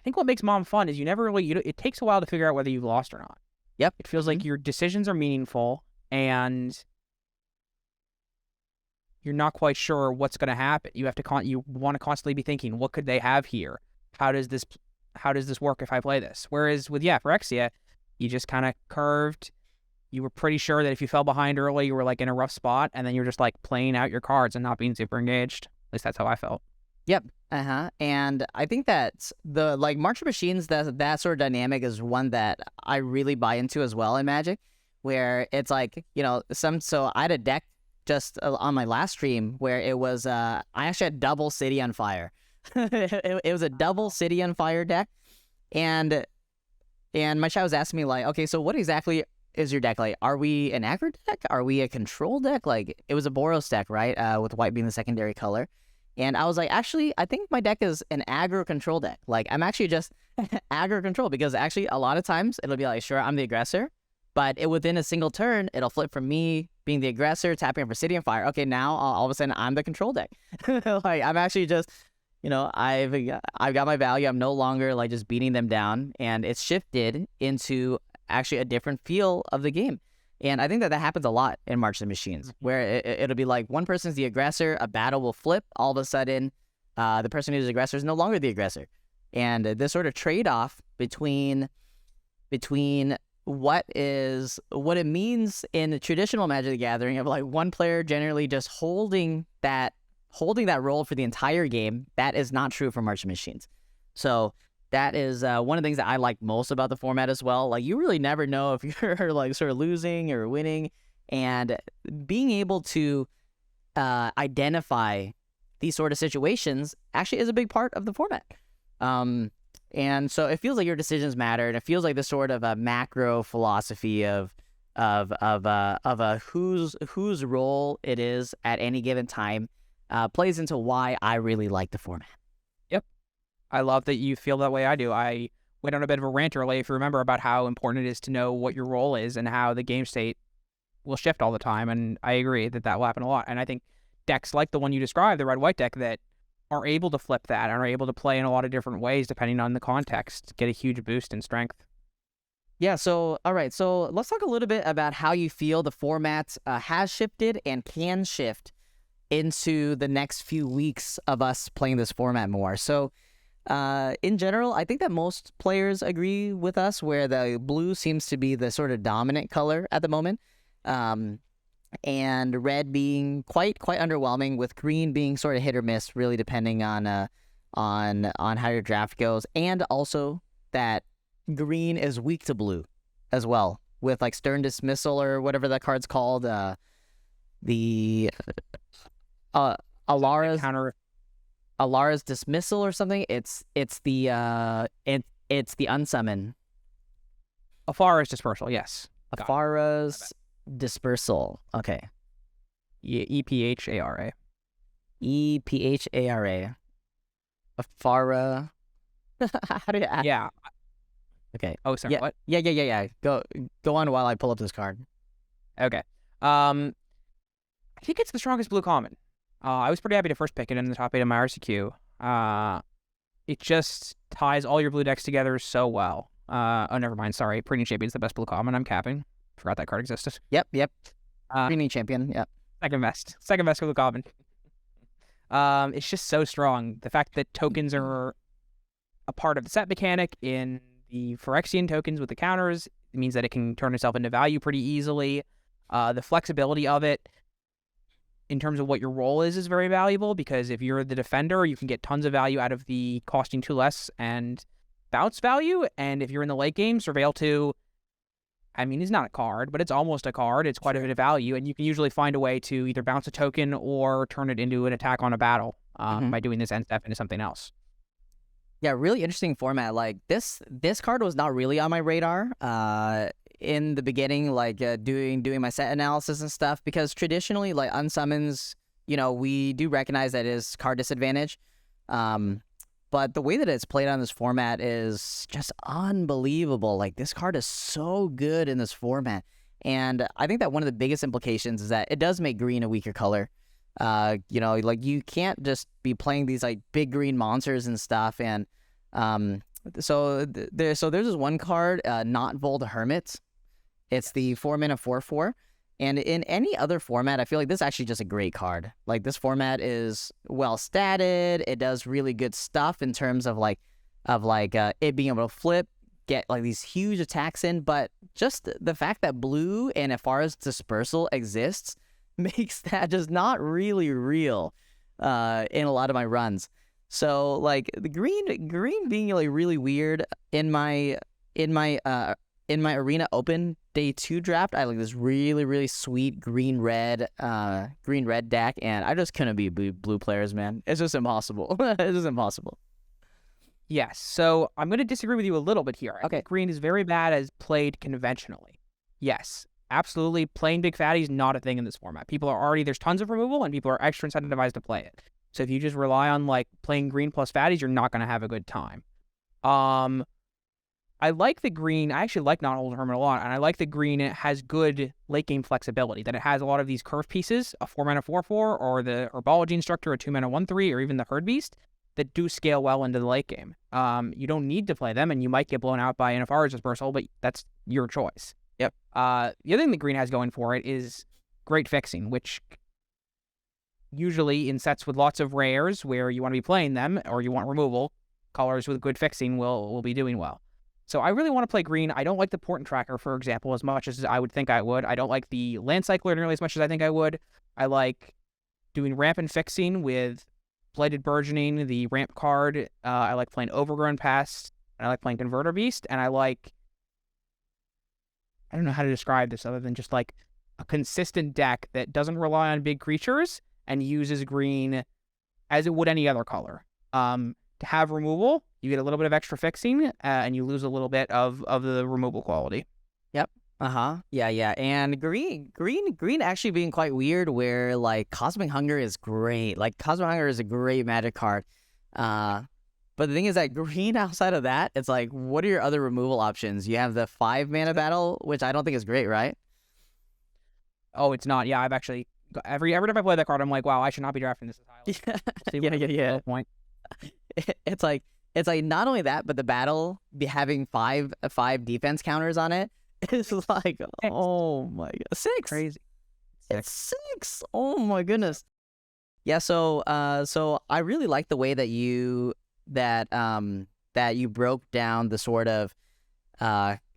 I think what makes Mom fun is you never really, it takes a while to figure out whether you've lost or not. Yep. It feels like your decisions are meaningful and you're not quite sure what's going to happen. You want to constantly be thinking, what could they have here? How does this work if I play this? Whereas with Phyrexia, you just kind of curved. You were pretty sure that if you fell behind early, you were like in a rough spot, and then you're just like playing out your cards and not being super engaged. At least that's how I felt. Yep. And I think that the like March of Machines, that sort of dynamic is one that I really buy into as well in Magic, where it's like, you know, so I had a deck just on my last stream where it was I actually had double City on Fire. it was a double City on Fire deck, and my chat was asking me like, okay, so what exactly is your deck? Like, are we an aggro deck? Are we a control deck? Like, it was a Boros deck, right? With white being the secondary color. And I was like, actually, I think my deck is an aggro control deck. Like, I'm actually just aggro control, because actually a lot of times it'll be like, sure, I'm the aggressor, but within a single turn, it'll flip from me being the aggressor, tapping for City on Fire. Okay, now all of a sudden I'm the control deck. Like, I'm actually just, you know, I've got my value. I'm no longer like just beating them down, and it's shifted into actually a different feel of the game. And I think that happens a lot in March of the Machines, where it'll be like one person's the aggressor, a battle will flip, all of a sudden the person who's the aggressor is no longer the aggressor. And this sort of trade-off between what it means in the traditional Magic the Gathering of like one player generally just holding that role for the entire game, that is not true for March of Machines. So That is one of the things that I like most about the format as well. Like, you really never know if you're like sort of losing or winning, and being able to identify these sort of situations actually is a big part of the format. And so it feels like your decisions matter, and it feels like this sort of a macro philosophy of whose role it is at any given time plays into why I really like the format. Yep. I love that you feel that way I do. I went on a bit of a rant earlier, if you remember, about how important it is to know what your role is and how the game state will shift all the time. And I agree that will happen a lot. And I think decks like the one you described, the red-white deck, that are able to flip that and are able to play in a lot of different ways depending on the context, get a huge boost in strength. Yeah, so, all right, so let's talk a little bit about how you feel the format has shifted and can shift into the next few weeks of us playing this format more. So, in general, I think that most players agree with us where the blue seems to be the sort of dominant color at the moment, and red being quite underwhelming, with green being sort of hit or miss, really depending on how your draft goes, and also that green is weak to blue as well, with like stern dismissal or whatever that card's called, the Alara's dismissal or something. It's the unsummon. Afara's dispersal, yes. Afara's dispersal. Okay. EPHARA. EPHARA. Afara. How do you ask? Yeah. Okay. Oh, sorry. Yeah. What? Yeah. Go on while I pull up this card. Okay. I think it's the strongest blue common. I was pretty happy to first pick it in the top 8 of my RCQ. It just ties all your blue decks together so well. Oh, never mind. Sorry. Preening Champion's the best blue common. I'm capping. Forgot that card existed. Yep. Preening Champion. Yep. Second best blue common. It's just so strong. The fact that tokens are a part of the set mechanic in the Phyrexian tokens with the counters, it means that it can turn itself into value pretty easily. The flexibility of it in terms of what your role is very valuable, because if you're the defender, you can get tons of value out of the costing 2 less and bounce value. And if you're in the late game, Surveil 2, I mean, it's not a card, but it's almost a card. It's quite a bit of value, and you can usually find a way to either bounce a token or turn it into an attack on a battle by doing this end step into something else. Yeah, really interesting format. Like, this card was not really on my radar in the beginning, like doing my set analysis and stuff, because traditionally, like, unsummons, we do recognize that is card disadvantage. But the way that it's played on this format is just unbelievable. Like, this card is so good in this format. And I think that one of the biggest implications is that it does make green a weaker color. Like, you can't just be playing these like big green monsters and stuff. And so there's this one card, Not Vold Hermit. It's the 4-mana 4/4. And in any other format, I feel like this is actually just a great card. Like, this format is well statted. It does really good stuff in terms of it being able to flip, get like these huge attacks in. But just the fact that blue and Afara's dispersal exists makes that just not really real in a lot of my runs. So, like, the green being like really weird in my Arena Open Day 2 draft, I like this really, really sweet green red deck, and I just couldn't be blue players, man. It's just impossible. It's just impossible. Yes, so I'm going to disagree with you a little bit here. Okay. Green is very bad as played conventionally. Yes, absolutely. Playing big fatty is not a thing in this format. There's tons of removal, and people are extra incentivized to play it. So if you just rely on like playing green plus fatties, you're not going to have a good time. I like the green. I actually like Not Vold Hermit a lot, and I like the green. It has good late game flexibility. That it has a lot of these curve pieces, a 4-mana 4/4, or the Herbology Instructor, a 2-mana 1/3, or even the Herd Beast, that do scale well into the late game. You don't need to play them, and you might get blown out by an Afara's Dispersal, but that's your choice. Yep. The other thing that green has going for it is great fixing, which usually in sets with lots of rares where you want to be playing them, or you want removal, colors with good fixing will be doing well. So I really want to play green. I don't like the Portent Tracker, for example, as much as I would think I would. I don't like the Land Cycler nearly as much as I think I would. I like doing ramp and fixing with Blighted Burgeoning, the ramp card. I like playing Overgrown Pest, and I like playing Converter Beast, and I don't know how to describe this other than just like a consistent deck that doesn't rely on big creatures and uses green as it would any other color. To have removal, you get a little bit of extra fixing, and you lose a little bit of the removal quality. Yep. Yeah. And green actually being quite weird, where like Cosmic Hunger is great. Like Cosmic Hunger is a great Magic card. But the thing is that green outside of that, it's like, what are your other removal options? You have the 5 mana battle, which I don't think is great, right? Oh, it's not. Yeah, I've actually every time I play that card, I'm like, wow, I should not be drafting this as high. Yeah. Point. It's like not only that, but the battle be having five defense counters on it. It's like, oh my god, 6. Crazy. It's 6. Oh my goodness. Yeah. So I really like the way that you broke down the sort of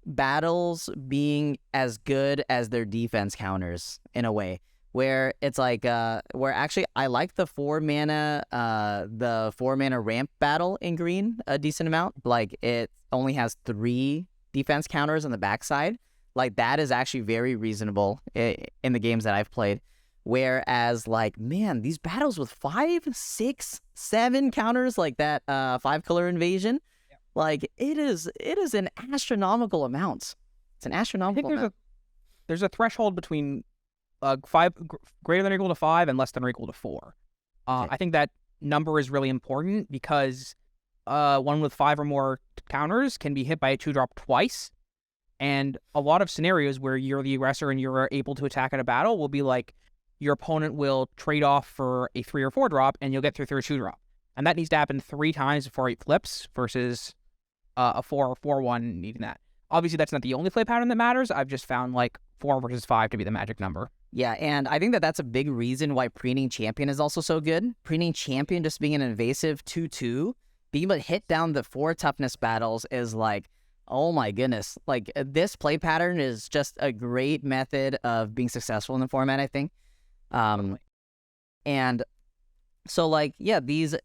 battles being as good as their defense counters in a way, where it's like where actually I like the 4 mana ramp battle in green a decent amount. Like it only has 3 defense counters on the backside. Like that is actually very reasonable in the games that I've played. Whereas like, man, these battles with 5, 6, 7 counters, like that 5-color invasion, like it is an astronomical amount. It's an astronomical amount. There's a threshold between 5 greater than or equal to 5 and less than or equal to 4. Okay. I think that number is really important because one with 5 or more counters can be hit by a 2-drop twice, and a lot of scenarios where you're the aggressor and you're able to attack in a battle will be like your opponent will trade off for a 3 or 4-drop and you'll get through a 2-drop, and that needs to happen 3 times before it flips versus a 4 or 4/1 needing that. Obviously, that's not the only play pattern that matters. I've just found like 4 versus 5 to be the magic number. Yeah, and I think that that's a big reason why Preening Champion is also so good. Preening Champion just being an invasive 2/2, being able to hit down the 4 toughness battles is like, oh my goodness. Like this play pattern is just a great method of being successful in the format, I think. And so like, yeah, these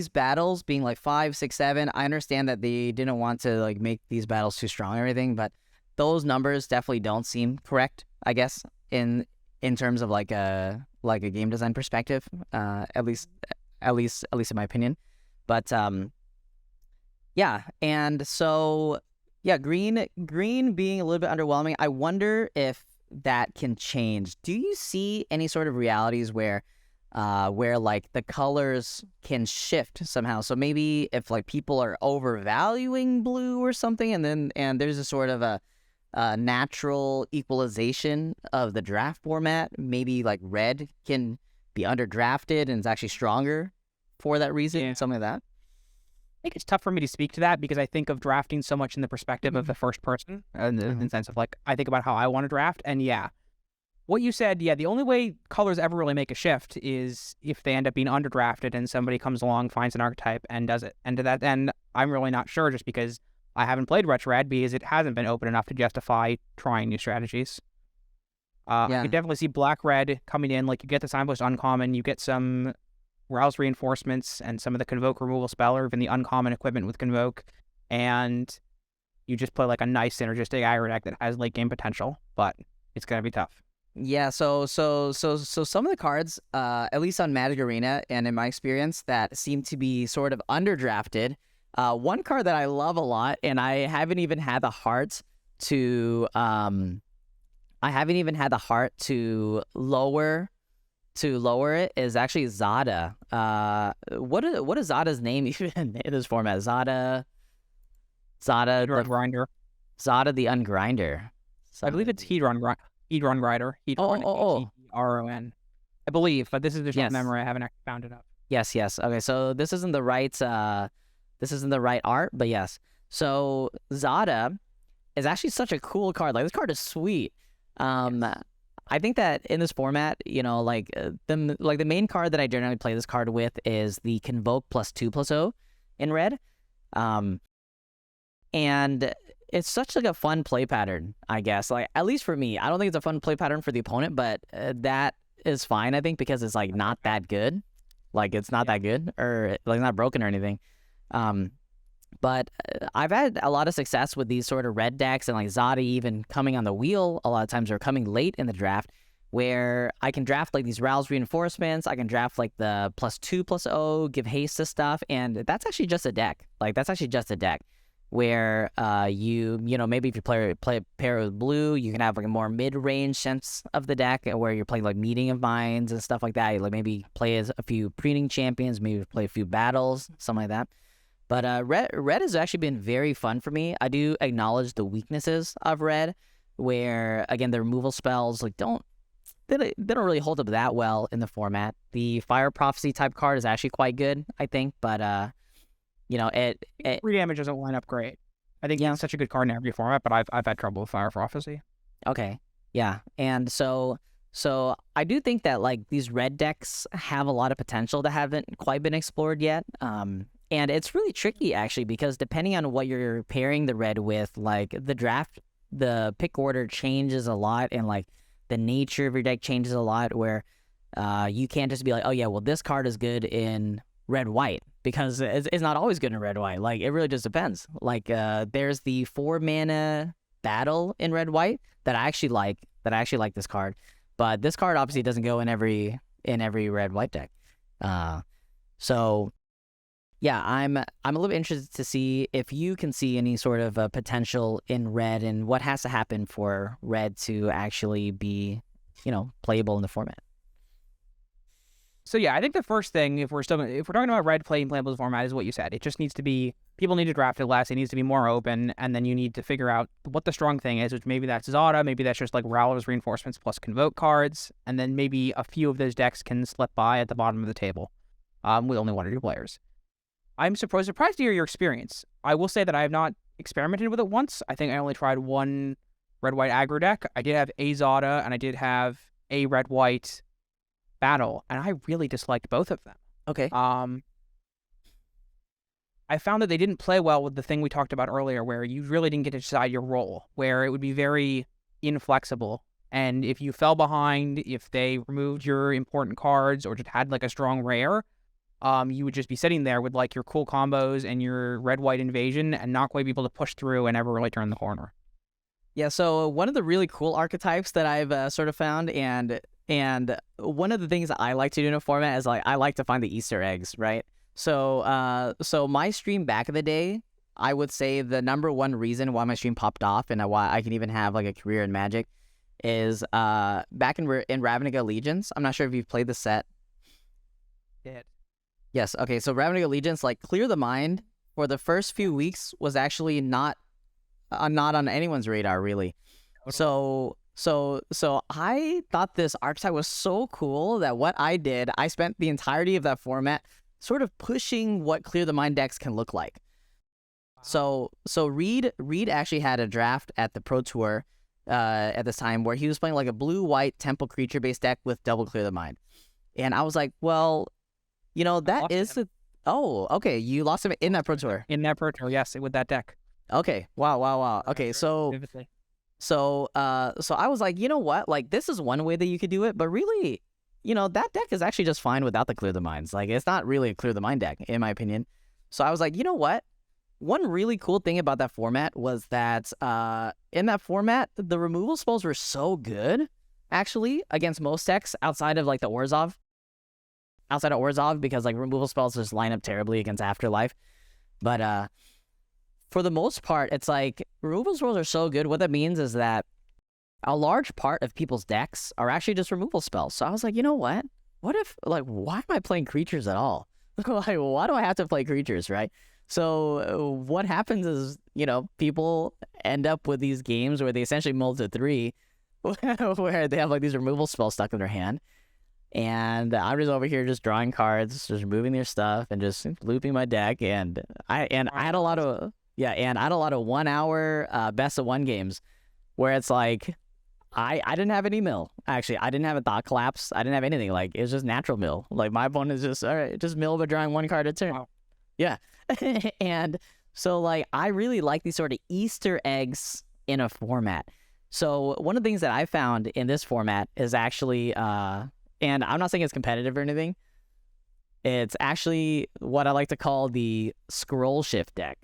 battles being like 5, 6, 7, I understand that they didn't want to like make these battles too strong or anything, but those numbers definitely don't seem correct, I guess, in terms of like a game design perspective, at least in my opinion. But yeah, and so yeah, green being a little bit underwhelming. I wonder if that can change. Do you see any sort of realities where like the colors can shift somehow? So maybe if like people are overvaluing blue or something, and there's a sort of a natural equalization of the draft format, maybe like red can be underdrafted and it's actually stronger for that reason, something like that. I think it's tough for me to speak to that because I think of drafting so much in the perspective of the first person, in the sense of like, I think about how I want to draft. And yeah, what you said, the only way colors ever really make a shift is if they end up being underdrafted and somebody comes along, finds an archetype and does it. And to that end, I'm really not sure, just because I haven't played Retro Red because it hasn't been open enough to justify trying new strategies. I could definitely see Black Red coming in, like you get the Signpost uncommon, you get some Rouse reinforcements and some of the Convoke removal spell, or even the uncommon equipment with Convoke, and you just play like a nice synergistic aggro deck that has late game potential, but it's gonna be tough. Yeah, so some of the cards, at least on Magic Arena and in my experience, that seem to be sort of underdrafted. One card that I love a lot, and I haven't even had the heart to lower it, is actually Zada. What is Zada's name even in this format? Zada the Grinder. Zada the Ungrinder. I believe it's Hedron Grinder. Hedron. I believe, but this is just a memory. I haven't actually found it up. Yes. Okay, so this isn't the right art, but yes. So Zada is actually such a cool card. Like, this card is sweet. I think that in this format, you know, like the main card that I generally play this card with is the Convoke +2/+0 in red. And it's such like a fun play pattern, I guess. Like, at least for me. I don't think it's a fun play pattern for the opponent, but that is fine, I think, because it's like not that good. Like, it's not that good, or like not broken or anything. But I've had a lot of success with these sort of red decks, and like Zadi even coming on the wheel a lot of times, or coming late in the draft, where I can draft like these Rouse reinforcements. I can draft like the +2/+0, give haste to stuff, and that's actually just a deck. Like that's actually just a deck where you know, maybe if you play a pair with blue, you can have like a more mid-range sense of the deck where you're playing like Meeting of Minds and stuff like that. You like maybe play as a few preening champions, maybe play a few battles, something like that. But red has actually been very fun for me. I do acknowledge the weaknesses of red, where again the removal spells like they don't really hold up that well in the format. The Fire Prophecy type card is actually quite good, I think, but you know, it 3 damage doesn't line up great. I think it's such a good card in every format, but I've had trouble with Fire Prophecy. Okay, yeah, and so I do think that like these red decks have a lot of potential that haven't quite been explored yet. And it's really tricky actually, because depending on what you're pairing the red with, like the pick order changes a lot, and like the nature of your deck changes a lot, where you can't just be like, oh yeah, well this card is good in red-white, because it's not always good in red-white. Like it really just depends. Like there's the 4-mana battle in red-white that I actually like this card, but this card obviously doesn't go in every red-white deck. So yeah, I'm a little bit interested to see if you can see any sort of potential in red, and what has to happen for red to actually be, you know, playable in the format. So yeah, I think the first thing, if we're talking about red playing playable format, is what you said. It just needs to be, people need to draft it less. It needs to be more open, and then you need to figure out what the strong thing is, which maybe that's Zada, maybe that's just like Rowler's reinforcements plus Convoke cards, and then maybe a few of those decks can slip by at the bottom of the table, with only 1 or 2 players. I'm surprised to hear your experience. I will say that I have not experimented with it once. I think I only tried one red-white aggro deck. I did have a Zada, and I did have a red-white battle, and I really disliked both of them. Okay. I found that they didn't play well with the thing we talked about earlier, where you really didn't get to decide your role, where it would be very inflexible. And if you fell behind, if they removed your important cards or just had like a strong rare, you would just be sitting there with like your cool combos and your red-white invasion and not quite be able to push through and never really turn the corner. Yeah, so one of the really cool archetypes that I've sort of found, and one of the things that I like to do in a format is like I like to find the Easter eggs, right? So my stream back in the day, I would say the number one reason why my stream popped off and why I can even have like a career in Magic is back in Ravnica Allegiance. I'm not sure if you've played the set. Did. Yes. Okay. So Ravnica Allegiance, like Clear the Mind for the first few weeks was actually not on anyone's radar really. Totally. So I thought this archetype was so cool that what I did, I spent the entirety of that format sort of pushing what Clear the Mind decks can look like. Wow. So Reed actually had a draft at the Pro Tour at this time where he was playing like a blue-white temple creature based deck with double Clear the Mind, and I was like, well, you know, that is oh, okay, you lost him in that Pro Tour. In that Pro Tour, yes, with that deck. Okay. Wow. Okay, so I was like, you know what? Like, this is one way that you could do it, but really, you know, that deck is actually just fine without the Clear the Minds. Like, it's not really a Clear the Mind deck, in my opinion. So I was like, you know what? One really cool thing about that format was that in that format, the removal spells were so good, actually, against most decks outside of, like, the Orzhov. Outside of Orzhov, because, like, removal spells just line up terribly against Afterlife. But, for the most part, it's like removal spells are so good. What that means is that a large part of people's decks are actually just removal spells. So I was like, you know what? What if, like, why am I playing creatures at all? Like, why do I have to play creatures, right? So what happens is, you know, people end up with these games where they essentially mull to 3, where they have like these removal spells stuck in their hand. And I'm just over here just drawing cards, just removing their stuff and just looping my deck. And I had a lot of... Yeah, and I had a lot of 1 hour best of 1 games where it's like I didn't have any mill. Actually, I didn't have a thought collapse. I didn't have anything. Like, it was just natural mill. Like, my opponent is just, all right, just mill by drawing 1 card a turn. Wow. Yeah. And so, like, I really like these sort of Easter eggs in a format. So one of the things that I found in this format is actually, and I'm not saying it's competitive or anything, It's actually what I like to call the scroll shift deck.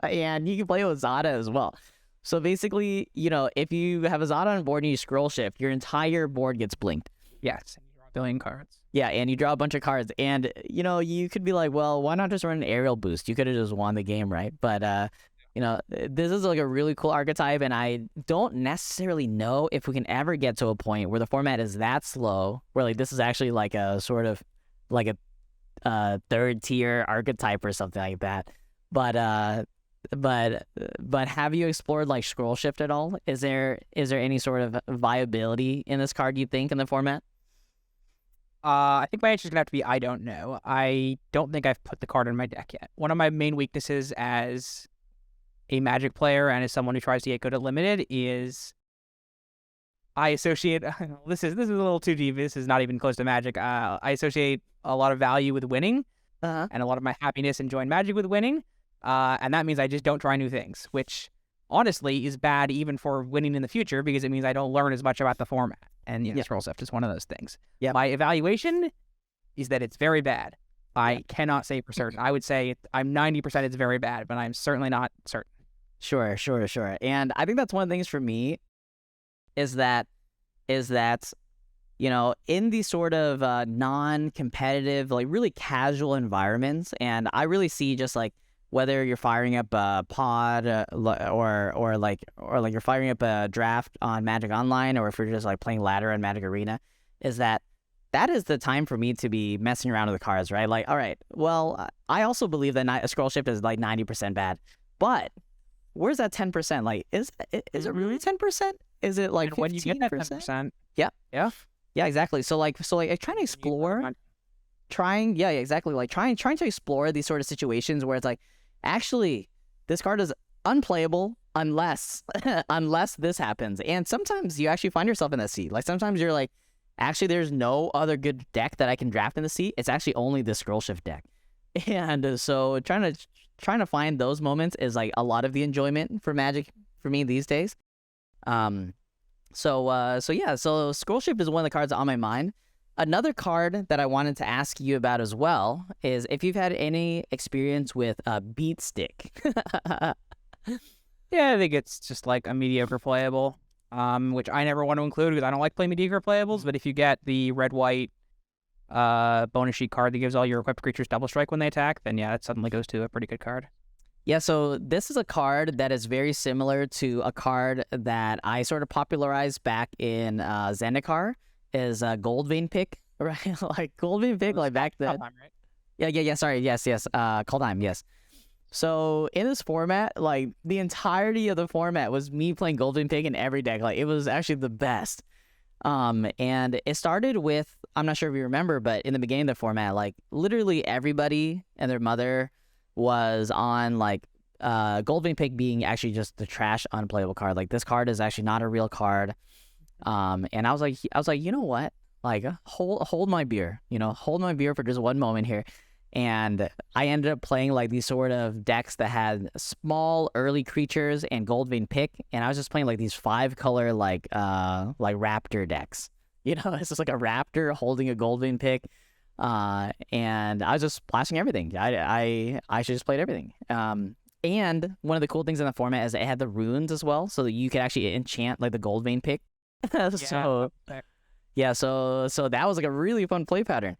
And you can play with Zada as well. So basically, if you have a Zada on board and you scroll shift, your entire board gets blinked. Yes, and you draw a billion cards. Yeah, and you draw a bunch of cards. And, you could be like, well, why not just run an aerial boost? You could have just won the game, right? But, this is like a really cool archetype, and I don't necessarily know if we can ever get to a point where the format is that slow, where like this is actually like a sort of like a third tier archetype or something like that. But have you explored like scroll shift at all? Is there any sort of viability in this card, you think, in the format? I think my answer is gonna have to be I don't know. I don't think I've put the card in my deck yet. One of my main weaknesses as a Magic player and as someone who tries to get good at limited is I associate this is a little too deep. This is not even close to Magic. I associate a lot of value with winning, and a lot of my happiness enjoying Magic with winning, and that means I just don't try new things, which honestly is bad even for winning in the future because it means I don't learn as much about the format. And scroll shift is one of those things. Yeah, my evaluation is that it's very bad. I cannot say for certain. I would say I'm 90% it's very bad, but I'm certainly not certain. Sure. And I think that's one of the things for me is that in these sort of non-competitive, like really casual environments, and I really see just like whether you're firing up a pod or you're firing up a draft on Magic Online, or if you're just like playing ladder on Magic Arena, is that is the time for me to be messing around with the cards, right? Like, all right, well, I also believe that a scroll shift is like 90% bad, but where's that 10%? Like, is it really 10%? Is it like 15%? When you get that 10%? Yeah, exactly. So like trying to explore, exactly. Like trying to explore these sort of situations where it's like, actually, this card is unplayable unless this happens. And sometimes you actually find yourself in that seat. Like sometimes you're like, actually, there's no other good deck that I can draft in the seat. It's actually only the scroll shift deck. And so trying to find those moments is like a lot of the enjoyment for Magic for me these days. So scroll shift is one of the cards on my mind. Another card that I wanted to ask you about as well is if you've had any experience with Beat Stick. Yeah, I think it's just like a mediocre playable, which I never want to include because I don't like playing mediocre playables. But if you get the red-white bonus sheet card that gives all your equipped creatures double strike when they attack, then yeah, it suddenly goes to a pretty good card. Yeah, so this is a card that is very similar to a card that I sort of popularized back in Zendikar, is Goldvein Pick, right? Like Goldvein Pick, like back then. Time, right? Yeah. Sorry, yes. Kaldheim, yes. So in this format, like the entirety of the format was me playing Goldvein Pick in every deck. Like it was actually the best. And it started with, I'm not sure if you remember, but in the beginning of the format, like literally everybody and their mother was on like Goldvein Pick being actually just the trash unplayable card. Like this card is actually not a real card. And I was like, you know what? Like hold my beer, hold my beer for just one moment here. And I ended up playing like these sort of decks that had small early creatures and Goldvein Pick, and I was just playing like these 5-color like raptor decks. It's just like a raptor holding a Goldvein Pick. And I was just splashing everything. I should just played everything. And one of the cool things in the format is that it had the runes as well, so that you could actually enchant like the Goldvein Pick. So that was like a really fun play pattern.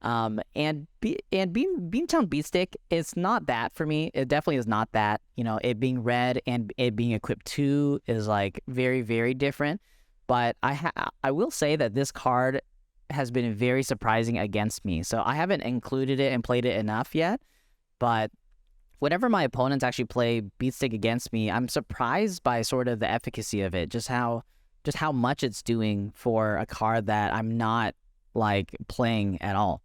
And Beantown Beatstick, it's not that for me. It definitely is not that. It being red and it being equipped 2 is like very, very different. But I will say that this card has been very surprising against me. So I haven't included it and played it enough yet. But whenever my opponents actually play Beatstick against me, I'm surprised by sort of the efficacy of it, just how much it's doing for a card that I'm not like playing at all.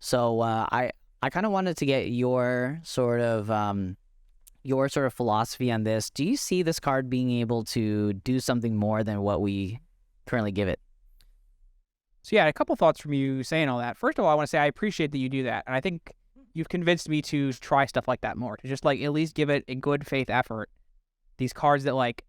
So I kind of wanted to get your sort of philosophy on this. Do you see this card being able to do something more than what we currently give it? So yeah, a couple thoughts from you saying all that. First of all, I want to say I appreciate that you do that, and I think you've convinced me to try stuff like that more, to just like at least give it a good faith effort. These cards that like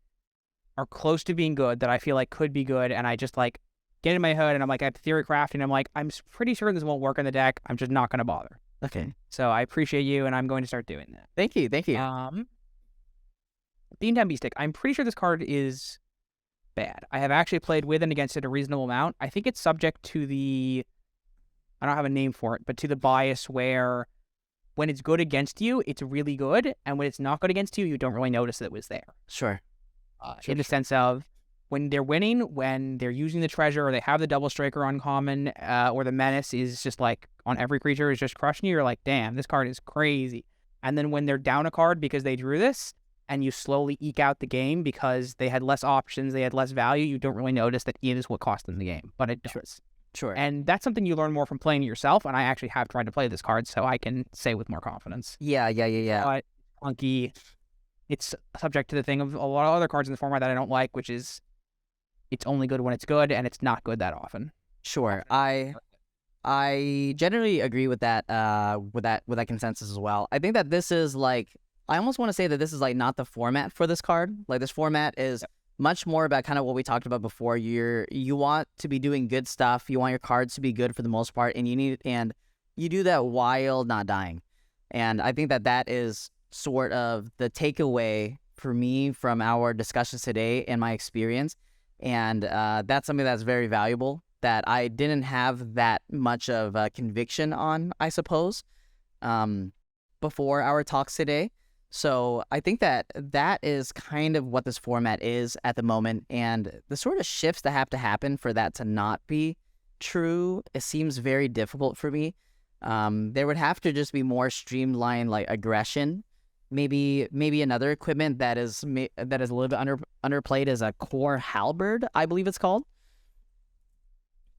are close to being good, that I feel like could be good, and I just like get in my head and I'm like, I have Theorycrafting. I'm like, I'm pretty sure this won't work in the deck. I'm just not going to bother. Okay. So I appreciate you, and I'm going to start doing that. Thank you. Thank you. Beantown Beestick. I'm pretty sure this card is bad. I have actually played with and against it a reasonable amount. I think it's subject to the, I don't have a name for it, but to the bias where when it's good against you, it's really good, and when it's not good against you, you don't really notice that it was there. Sure. In the sense of when they're winning, when they're using the treasure, or they have the double striker uncommon, or the menace is just like on every creature is just crushing you, you're like, damn, this card is crazy. And then when they're down a card because they drew this, and you slowly eke out the game because they had less options, they had less value, you don't really notice that it is what cost them the game, but it does. Sure. And that's something you learn more from playing it yourself, and I actually have tried to play this card, so I can say with more confidence. Yeah. But clunky. It's subject to the thing of a lot of other cards in the format that I don't like, which is it's only good when it's good, and it's not good that often. Sure. I generally agree with that with that consensus as well. I think that this is like, I almost want to say that this is like not the format for this card. Like, this format is much more about kind of what we talked about before. You want to be doing good stuff. You want your cards to be good for the most part, and you do that while not dying. And I think that is sort of the takeaway for me from our discussions today and my experience. And that's something that's very valuable that I didn't have that much of a conviction on, I suppose, before our talks today. So I think that is kind of what this format is at the moment. And the sort of shifts that have to happen for that to not be true, it seems very difficult for me. There would have to just be more streamlined, like, aggression. Maybe another equipment that is a little bit underplayed is a Core Halberd, I believe it's called.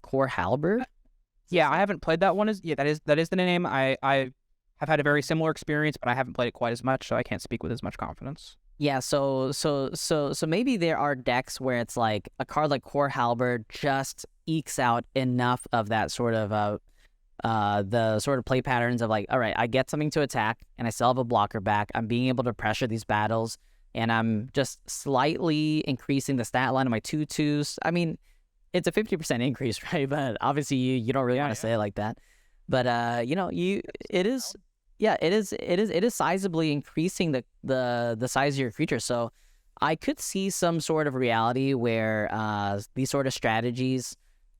Core Halberd? Yeah, I haven't played that one. That is the name. I have had a very similar experience, but I haven't played it quite as much, so I can't speak with as much confidence. Yeah, so maybe there are decks where it's like a card like Core Halberd just ekes out enough of that sort of the sort of play patterns of like, all right, I get something to attack and I still have a blocker back. I'm being able to pressure these battles, and I'm just slightly increasing the stat line of my 2/2s. I mean, it's a 50% increase, right? But obviously you don't really want to say it like that. But it is sizably increasing the size of your creature. So I could see some sort of reality where these sort of strategies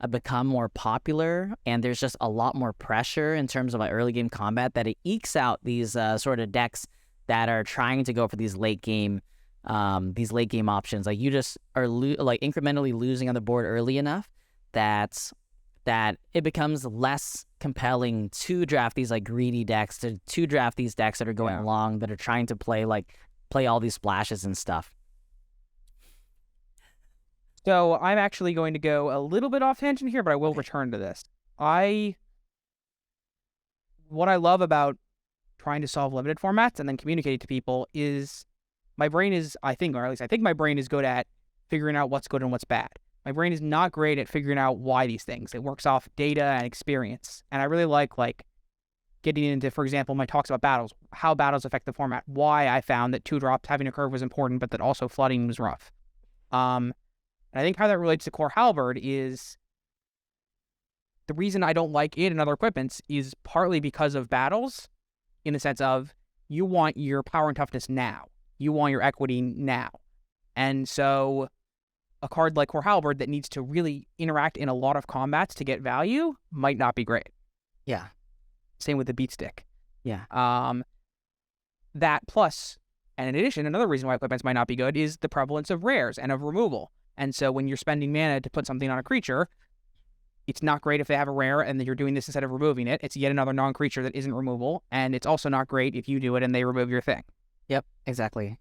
become more popular, and there's just a lot more pressure in terms of like early game combat, that it ekes out these sort of decks that are trying to go for these late game options. Like, you just are like incrementally losing on the board early enough that it becomes less compelling to draft these like greedy decks, to draft these decks that are going along, that are trying to play all these splashes and stuff. So I'm actually going to go a little bit off tangent here, but I will return to this. What I love about trying to solve limited formats and then communicate to people is my brain is, I think my brain is good at figuring out what's good and what's bad. My brain is not great at figuring out why these things. It works off data and experience. And I really like getting into, for example, my talks about battles, how battles affect the format, why I found that 2-drops having a curve was important, but that also flooding was rough. And I think how that relates to Core Halberd is the reason I don't like it and other equipments is partly because of battles, in the sense of you want your power and toughness now. You want your equity now. And so a card like Core Halberd that needs to really interact in a lot of combats to get value might not be great. Yeah. Same with the Beat Stick. Yeah. That plus, and in addition, another reason why equipments might not be good is the prevalence of rares and of removal. And so when you're spending mana to put something on a creature, it's not great if they have a rare and then you're doing this instead of removing it. It's yet another non-creature that isn't removal. And it's also not great if you do it and they remove your thing. Yep, exactly.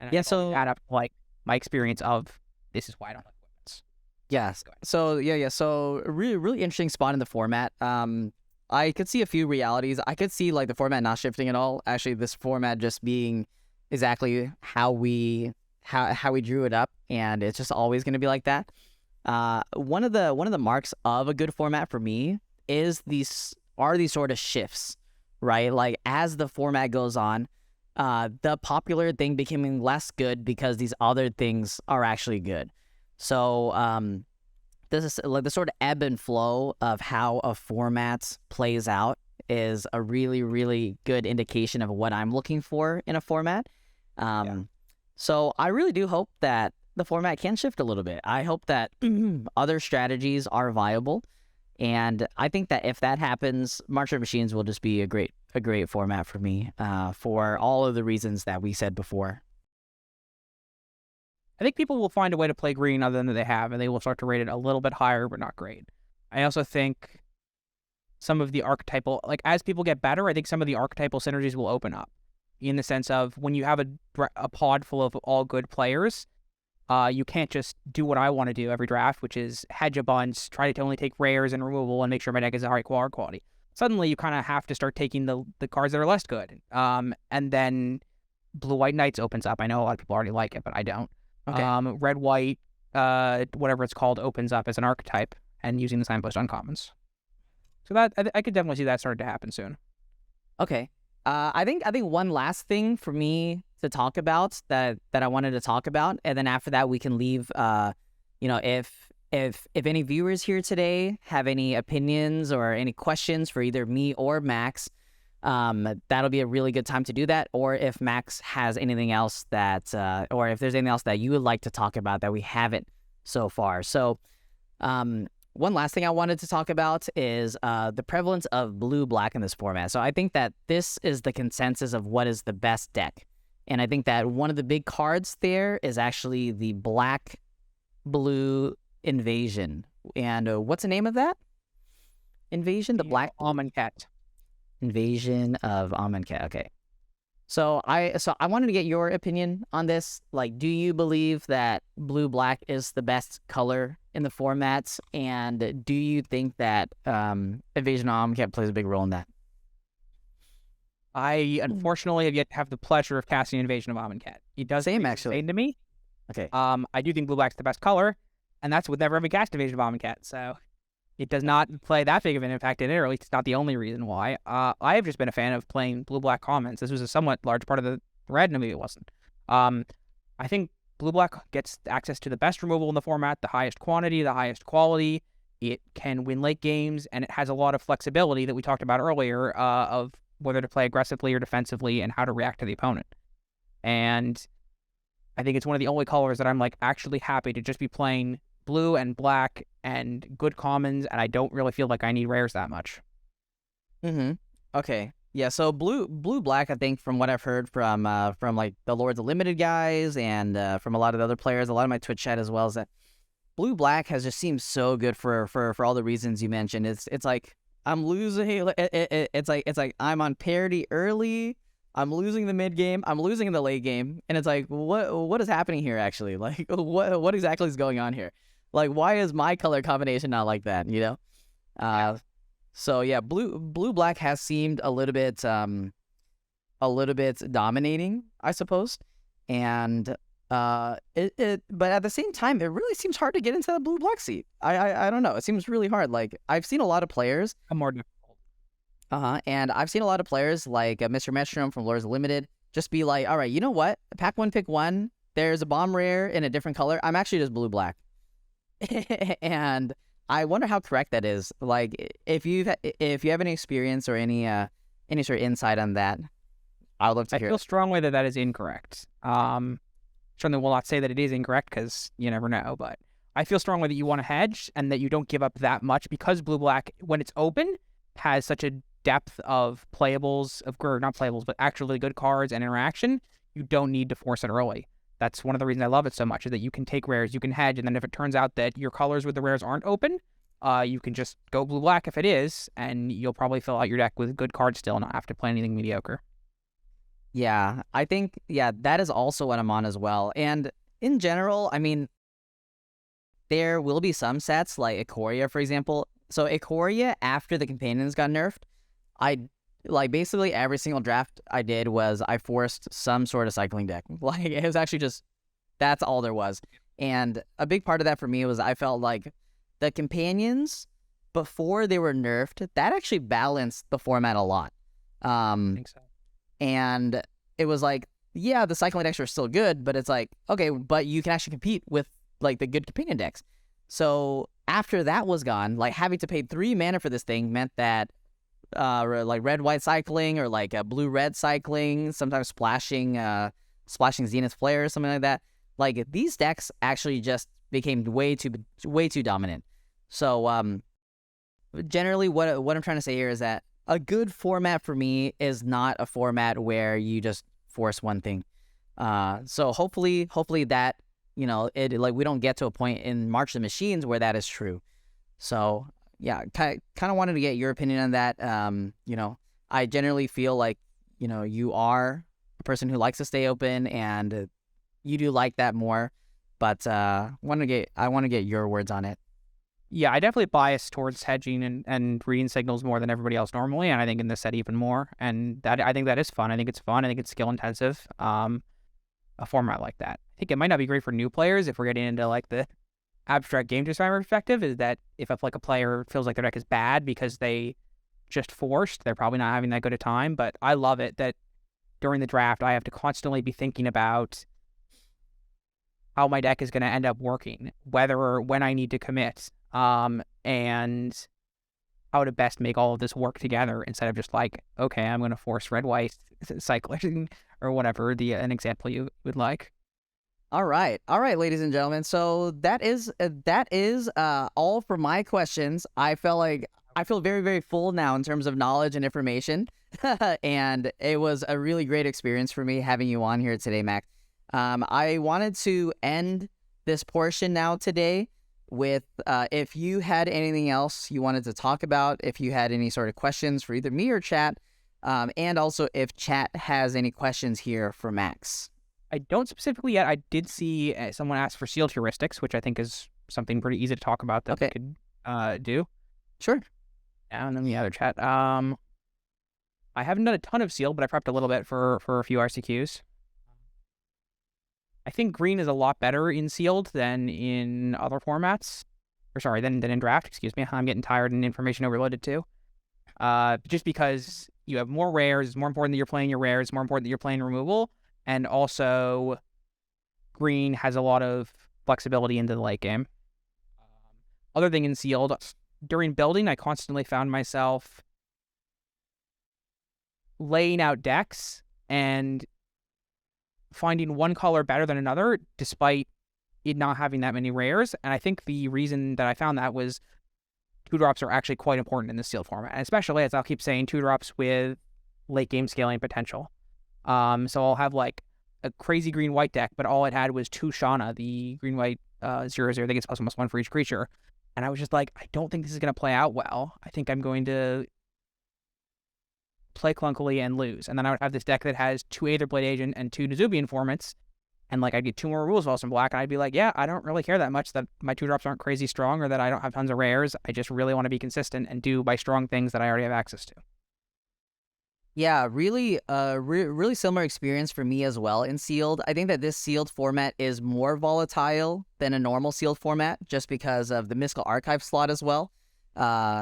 And so add up like my experience of this is why I don't like equipments. Yes. So So really interesting spot in the format. I could see a few realities. I could see like the format not shifting at all. Actually, this format just being exactly how we drew it up, and it's just always going to be like that. One of the marks of a good format for me is these sort of shifts, right? Like, as the format goes on, the popular thing becoming less good because these other things are actually good. So this is like the sort of ebb and flow of how a format plays out is a really, really good indication of what I'm looking for in a format. So I really do hope that the format can shift a little bit. I hope that other strategies are viable. And I think that if that happens, March of Machines will just be a great format for me, for all of the reasons that we said before. I think people will find a way to play green other than they have, and they will start to rate it a little bit higher, but not great. I also think some of the archetypal, like as people get better, I think some of the archetypal synergies will open up in the sense of when you have a pod full of all good players, you can't just do what I want to do every draft, which is hedge a bunch, try to only take rares and removal and make sure my deck is a high quality. Suddenly, you kind of have to start taking the cards that are less good. And then Blue-White Knights opens up. I know a lot of people already like it, but I don't. Okay. Red-White, whatever it's called, opens up as an archetype and using the Signpost uncommons. So that I could definitely see that starting to happen soon. Okay. I think one last thing for me to talk about that I wanted to talk about, and then after that we can leave. If any viewers here today have any opinions or any questions for either me or Max, that'll be a really good time to do that. Or if Max has anything else that, or if there's anything else that you would like to talk about that we haven't so far. So, one last thing I wanted to talk about is the prevalence of blue-black in this format. So I think that this is the consensus of what is the best deck. And I think that one of the big cards there is actually the black-blue invasion. And what's the name of that? Invasion? The black Amonkhet. Invasion of Amonkhet. Okay. So I wanted to get your opinion on this. Like, do you believe that blue-black is the best color in the formats? And do you think that Invasion of Amonkhet plays a big role in that? I unfortunately have yet to have the pleasure of casting Invasion of Amonkhet. It does Same, actually. insane to me. Okay. I do think blue-black's the best color, and that's with never having cast Invasion of Amonkhet. So it does not play that big of an impact in it, or at least it's not the only reason why. I have just been a fan of playing blue-black commons. This was a somewhat large part of the red, and maybe it wasn't. I think blue-black gets access to the best removal in the format, the highest quantity, the highest quality. It can win late games, and it has a lot of flexibility that we talked about earlier of whether to play aggressively or defensively and how to react to the opponent. And I think it's one of the only colors that I'm like actually happy to just be playing blue and black and good commons, and I don't really feel like I need rares that much. Okay. Yeah, so blue-black, I think from what I've heard from like the Lords of Limited guys and from a lot of the other players, a lot of my Twitch chat as well, is that blue-black has just seemed so good for all the reasons you mentioned. It's like I'm losing. It's like I'm on parity early. I'm losing the mid game. I'm losing in the late game, and it's like what is happening here? Actually, like what exactly is going on here? Like, why is my color combination not like that? You know. So yeah, blue-black has seemed a little bit dominating, I suppose, and but at the same time, it really seems hard to get into the blue-black seat. I don't know. It seems really hard. Like, I've seen a lot of players. More difficult. And I've seen a lot of players like Mr. Metronome from Lords Limited just be like, all right, you know what? Pack one, pick one. There's a bomb rare in a different color. I'm actually just blue-black. And I wonder how correct that is. Like, if you have any experience or any sort of insight on that, I would love to hear. I feel strongly that is incorrect. Certainly will not say that it is incorrect because you never know, but I feel strongly that you want to hedge and that you don't give up that much because blue-black, when it's open, has such a depth of playables, or not playables, but actually good cards and interaction. You don't need to force it early. That's one of the reasons I love it so much, is that you can take rares, you can hedge, and then if it turns out that your colors with the rares aren't open, you can just go blue-black if it is, and you'll probably fill out your deck with good cards still and not have to play anything mediocre. Yeah, I think, that is also what I'm on as well. And in general, I mean, there will be some sets like Ikoria, for example. So Ikoria, after the companions got nerfed, basically every single draft I did was I forced some sort of cycling deck. Like, it was actually just, that's all there was. And a big part of that for me was I felt like the companions, before they were nerfed, that actually balanced the format a lot. I think so. And it was like, yeah, the cycling decks are still good, but it's like, okay, but you can actually compete with like the good companion decks. So after that was gone, like having to pay 3 mana for this thing meant that like red-white cycling or like blue-red cycling, sometimes splashing Zenith Flare or something like that. Like these decks actually just became way too dominant. So generally what I'm trying to say here is that a good format for me is not a format where you just force one thing. So hopefully that, you know, it like we don't get to a point in March of the Machines where that is true. So yeah, kind of wanted to get your opinion on that. You know, I generally feel like, you know, you are a person who likes to stay open, and you do like that more. But I want to get your words on it. Yeah, I definitely bias towards hedging and reading signals more than everybody else normally, and I think in this set even more. And that I think that is fun. I think it's fun. I think it's skill intensive. A format like that. I think it might not be great for new players if we're getting into like the abstract game designer perspective. Is that if like a player feels like their deck is bad because they just forced, they're probably not having that good a time. But I love it that during the draft I have to constantly be thinking about how my deck is going to end up working, whether or when I need to commit, and how to best make all of this work together instead of just like, okay, I'm going to force red-white cycling or whatever an example you would like. All right, ladies and gentlemen. So that is all for my questions. I feel very, very full now in terms of knowledge and information, and it was a really great experience for me having you on here today, Mac. I wanted to end this portion now today with if you had anything else you wanted to talk about, if you had any sort of questions for either me or chat, and also if chat has any questions here for Max. I don't specifically yet. I did see someone ask for sealed heuristics, which I think is something pretty easy to talk about that we could do. Sure. And then the other chat. I haven't done a ton of sealed, but I prepped a little bit for a few RCQs. I think green is a lot better in sealed than in other formats. Or sorry, than in draft, excuse me. I'm getting tired and information overloaded too. Just because you have more rares, it's more important that you're playing your rares, it's more important that you're playing removal, and also green has a lot of flexibility into the late game. Other thing in sealed, during building, I constantly found myself laying out decks and finding one color better than another, despite it not having that many rares. And I think the reason that I found that was 2-drops are actually quite important in the sealed format, and especially, as I'll keep saying, 2-drops with late game scaling potential. So I'll have like a crazy green-white deck, but all it had was 2 Shauna, the green-white 0/0. I think it's +1/+1 for each creature. And I was just like, I don't think this is going to play out well. I think I'm going to play clunkily and lose. And then I would have this deck that has 2 Aetherblade Agent and 2 Nezubi Informants, and like I'd get 2 more Rules Wells in black, and I'd be like, yeah, I don't really care that much that my 2-drops aren't crazy strong or that I don't have tons of rares. I just really want to be consistent and do my strong things that I already have access to. Yeah, really, really similar experience for me as well in sealed. I think that this sealed format is more volatile than a normal sealed format, just because of the Mystical Archive slot as well.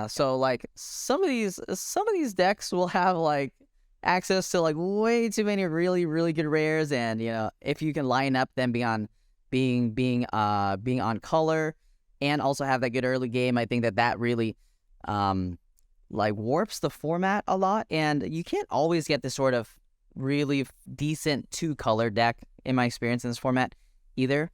So like some of these decks will have like access to like way too many really, really good rares, and you know, if you can line up them being on color and also have that good early game, I think that really like warps the format a lot, and you can't always get this sort of really decent 2-color deck in my experience in this format either,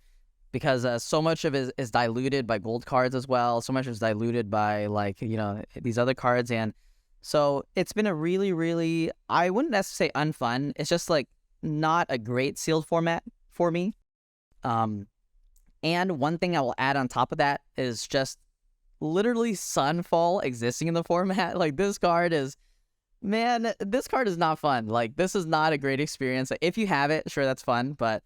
because so much of it is diluted by gold cards as well. So much is diluted by like, you know, these other cards, and so it's been a really, really, I wouldn't necessarily say unfun. It's just like not a great sealed format for me. And one thing I will add on top of that is just literally Sunfall existing in the format. Like this card is not fun. Like this is not a great experience. If you have it, sure, that's fun, but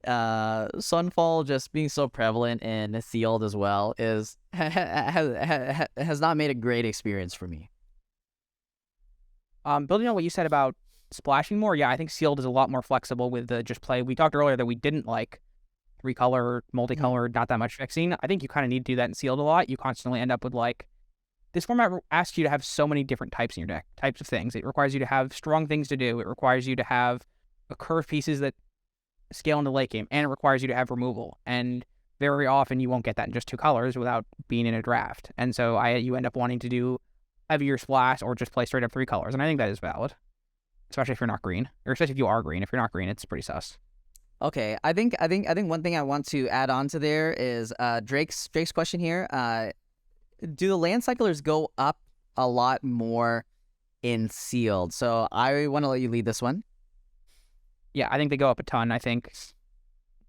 Sunfall just being so prevalent in sealed as well has not made a great experience for me. Building on what you said about splashing more, yeah, I think sealed is a lot more flexible with the just play. We talked earlier that we didn't like 3-color, multicolored, not that much fixing. I think you kind of need to do that in sealed a lot. You constantly end up with like, this format asks you to have so many different types in your deck, types of things. It requires you to have strong things to do. It requires you to have curve pieces that scale into late game, and it requires you to have removal. And very often you won't get that in just 2 colors without being in a draft. And so you end up wanting to do heavier splash or just play straight up 3 colors. And I think that is valid, especially if you're not green, or especially if you are green. If you're not green, it's pretty sus. Okay, I think one thing I want to add on to there is Drake's question here. Do the land cyclers go up a lot more in sealed? So I want to let you lead this one. Yeah, I think they go up a ton. I think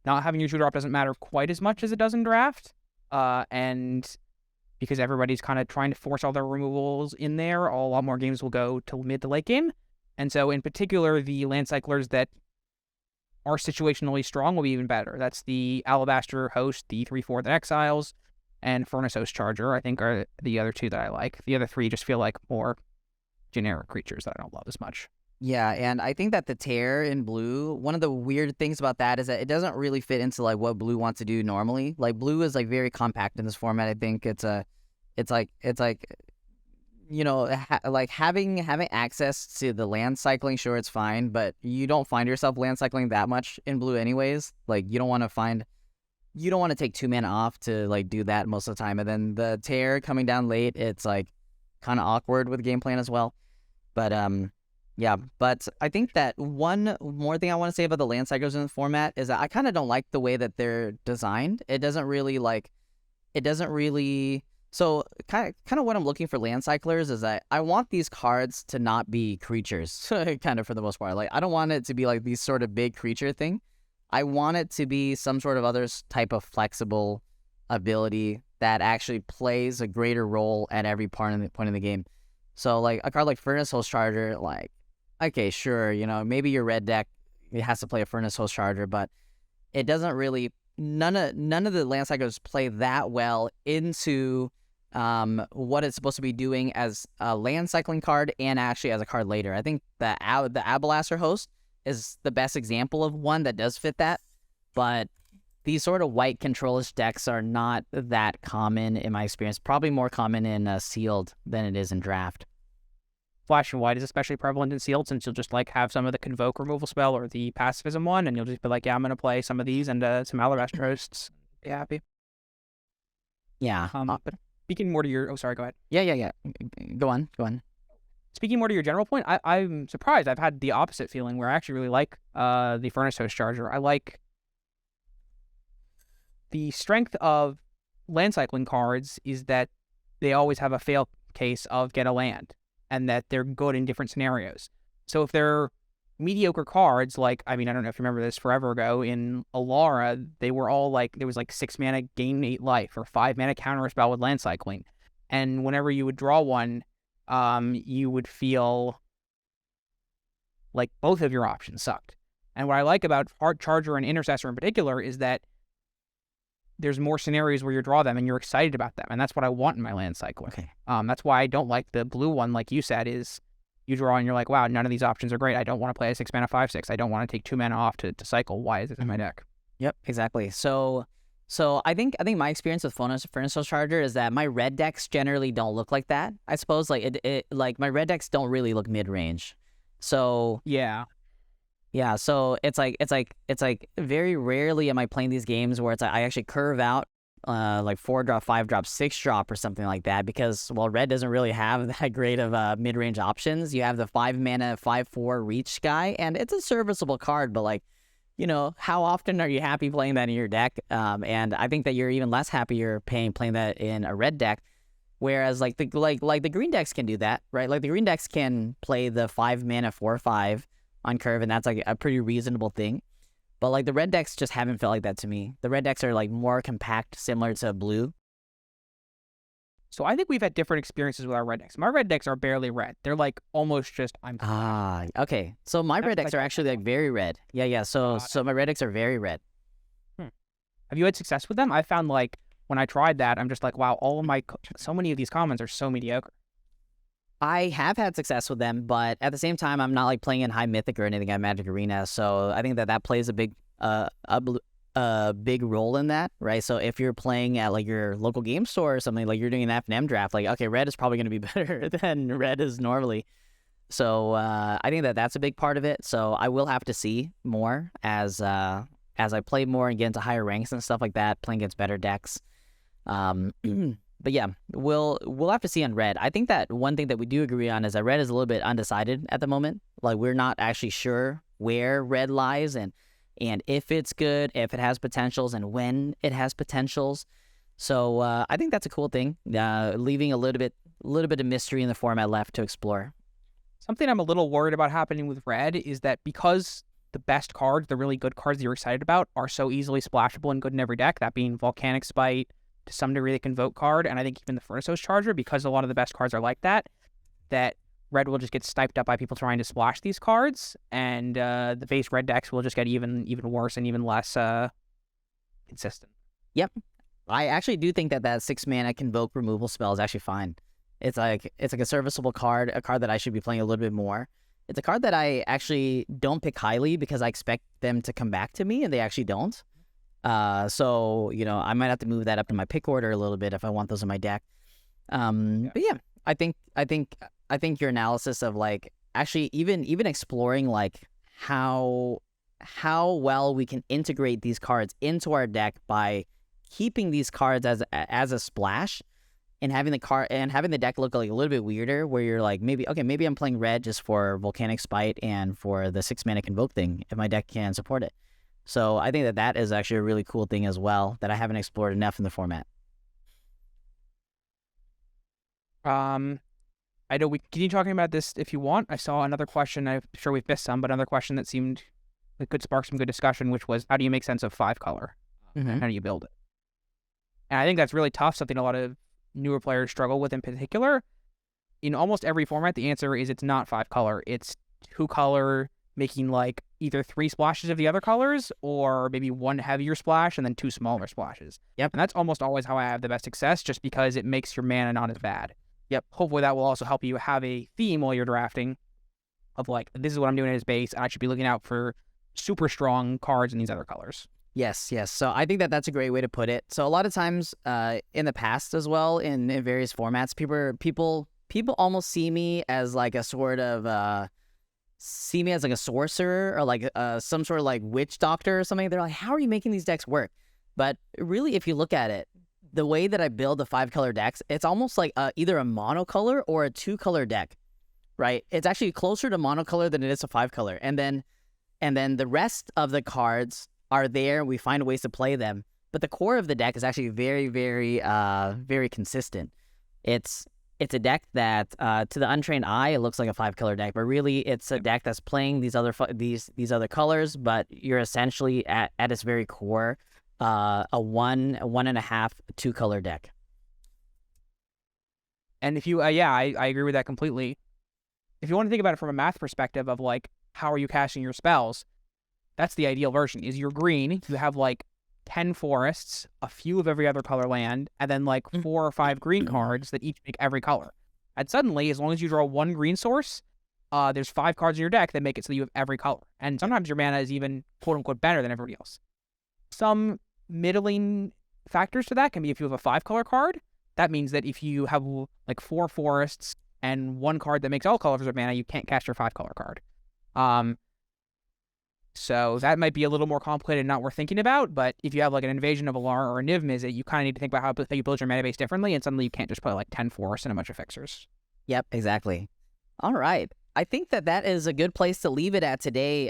not having your 2-drop doesn't matter quite as much as it does in draft. And because everybody's kind of trying to force all their removals in there, a lot more games will go to mid to late game. And so in particular, the land cyclers that are situationally strong will be even better. That's the Alabaster Host, the 3/4 Exiles, and Furnace Host Charger, I think, are the other 2 that I like. The other 3 just feel like more generic creatures that I don't love as much. Yeah, and I think that the tear in blue, one of the weird things about that is that it doesn't really fit into like what blue wants to do normally. Like blue is like very compact in this format. I think it's like you know, like having access to the land cycling, sure, it's fine, but you don't find yourself land cycling that much in blue anyways. Like you don't want to take 2 mana off to like do that most of the time. And then the tear coming down late, it's like kind of awkward with game plan as well. But yeah, but I think that one more thing I want to say about the land cyclers in the format is that I kind of don't like the way that they're designed. It doesn't really so kind of what I'm looking for land cyclers is that I want these cards to not be creatures, kind of for the most part. Like I don't want it to be like these sort of big creature thing. I want it to be some sort of other type of flexible ability that actually plays a greater role at every point in the game. So like a card like Furnace Host Charger, like, okay, sure, you know, maybe your red deck it has to play a Furnace Host Charger, but it doesn't really. None of the land cyclers play that well into what it's supposed to be doing as a land cycling card and actually as a card later. I think the Abalaster Host is the best example of one that does fit that, but these sort of white control-ish decks are not that common in my experience. Probably more common in sealed than it is in draft. Flash and white is especially prevalent in sealed, since you'll just like have some of the convoke removal spell or the pacifism one, and you'll just be like, yeah, I'm gonna play some of these and some Alabaster Hosts. Be happy. Yeah. But speaking more to your, go ahead. Yeah. Go on. Speaking more to your general point, I'm surprised. I've had the opposite feeling where I actually really like the Furnace Host Charger. I like the strength of land cycling cards is that they always have a fail case of get a land, and that they're good in different scenarios. So if they're mediocre cards, like, I mean, I don't know if you remember this forever ago, in Alara, they were all like, there was like 6 mana gain 8 life, or 5 mana counter spell with land cycling. And whenever you would draw one, you would feel like both of your options sucked. And what I like about Charger and Intercessor in particular is that there's more scenarios where you draw them and you're excited about them. And that's what I want in my land cycler. Okay. That's why I don't like the blue one, like you said, is you draw and you're like, wow, none of these options are great. I don't want to play a 6 mana 5/6. I don't want to take 2 mana off to cycle. Why is it in my deck? Yep, exactly. So I think my experience with Furnace Host Charger is that my red decks generally don't look like that. I suppose like it like my red decks don't really look mid range. So yeah. Yeah, so it's like very rarely am I playing these games where it's like I actually curve out like 4-drop, 5-drop, 6-drop or something like that, because red doesn't really have that great of mid-range options. You have the 5 mana 5/4 reach guy, and it's a serviceable card, but like, you know, how often are you happy playing that in your deck? And I think that you're even less happier playing that in a red deck. Whereas like the green decks can do that, right? Like the green decks can play the 5 mana 4/5 on curve, and that's like a pretty reasonable thing. But like the red decks just haven't felt like that to me. The red decks are like more compact, similar to blue. So I think we've had different experiences with our red decks. My red decks are barely red. They're like almost just okay. So my red decks are actually like very red. Yeah. So my red decks are very red. Have you had success with them? I found like when I tried that, I'm just like, wow, so many of these commons are so mediocre. I have had success with them, but at the same time, I'm not like playing in high mythic or anything at Magic Arena. So I think that plays a big big role in that, right? So if you're playing at like your local game store or something, like you're doing an F&M draft, like, okay, red is probably going to be better than red is normally. So I think that's a big part of it. So I will have to see more as as I play more and get into higher ranks and stuff like that, playing against better decks. But yeah, we'll have to see on red. I think that one thing that we do agree on is that red is a little bit undecided at the moment. Like, we're not actually sure where red lies and if it's good, if it has potentials, and when it has potentials. So I think that's a cool thing, leaving a little bit of mystery in the format left to explore. Something I'm a little worried about happening with red is that because the best cards, the really good cards that you're excited about, are so easily splashable and good in every deck, that being Volcanic Spite, to some degree the Convoke card, and I think even the Furnace Charger, because a lot of the best cards are like that red will just get sniped up by people trying to splash these cards, and the base red decks will just get even worse and even less consistent. Yep. I actually do think that 6-mana Convoke removal spell is actually fine. It's like a serviceable card, a card that I should be playing a little bit more. It's a card that I actually don't pick highly because I expect them to come back to me, and they actually don't. So, I might have to move that up in my pick order a little bit if I want those in my deck. But yeah, I think your analysis of like actually even exploring like how well we can integrate these cards into our deck by keeping these cards as a splash and having the deck look like a little bit weirder, where you're like, maybe I'm playing red just for Volcanic Spite and for the 6-mana Convoke thing if my deck can support it. So I think that is actually a really cool thing as well that I haven't explored enough in the format. I know we continue talking about this if you want. I saw another question. I'm sure we've missed some, but another question that seemed like could spark some good discussion, which was, how do you make sense of 5-color? Mm-hmm. How do you build it? And I think that's really tough, something a lot of newer players struggle with in particular. In almost every format, the answer is it's not 5-color. It's 2-color, making like either 3 splashes of the other colors, or maybe 1 heavier splash and then 2 smaller splashes. Yep. And that's almost always how I have the best success, just because it makes your mana not as bad. Yep. Hopefully that will also help you have a theme while you're drafting of like, this is what I'm doing as base, and I should be looking out for super strong cards in these other colors. Yes. So I think that's a great way to put it. So a lot of times in the past as well, in various formats, people almost see me as like a sort of a sorcerer, or like some sort of like witch doctor or something. They're like, how are you making these decks work? But really, if you look at it, the way that I build the 5-color decks, it's almost like either a monocolor or a 2-color deck, right? It's actually closer to monocolor than it is to 5-color. And then the rest of the cards are there. We find ways to play them. But the core of the deck is actually very, very, very consistent. It's a deck that, to the untrained eye, it looks like a 5-color deck, but really it's a deck that's playing these other colors, but you're essentially at its very core a 1.5 2-color deck. And if you, I agree with that completely. If you want to think about it from a math perspective of like, how are you casting your spells? That's the ideal version. Is you're green, you have like 10 forests, a few of every other color land, and then like 4 or 5 green cards that each make every color. And suddenly, as long as you draw 1 green source, there's 5 cards in your deck that make it so you have every color. And sometimes your mana is even quote unquote better than everybody else. Some middling factors to that can be if you have a 5-color card. That means that if you have like 4 forests and 1 card that makes all colors of mana, you can't cast your 5-color card. So that might be a little more complicated and not worth thinking about, but if you have like an Invasion of Alar or a Niv Mizzet, you kind of need to think about how you build your mana base differently, and suddenly you can't just put like 10 forests and a bunch of fixers. Yep, exactly. All right. I think that is a good place to leave it at today.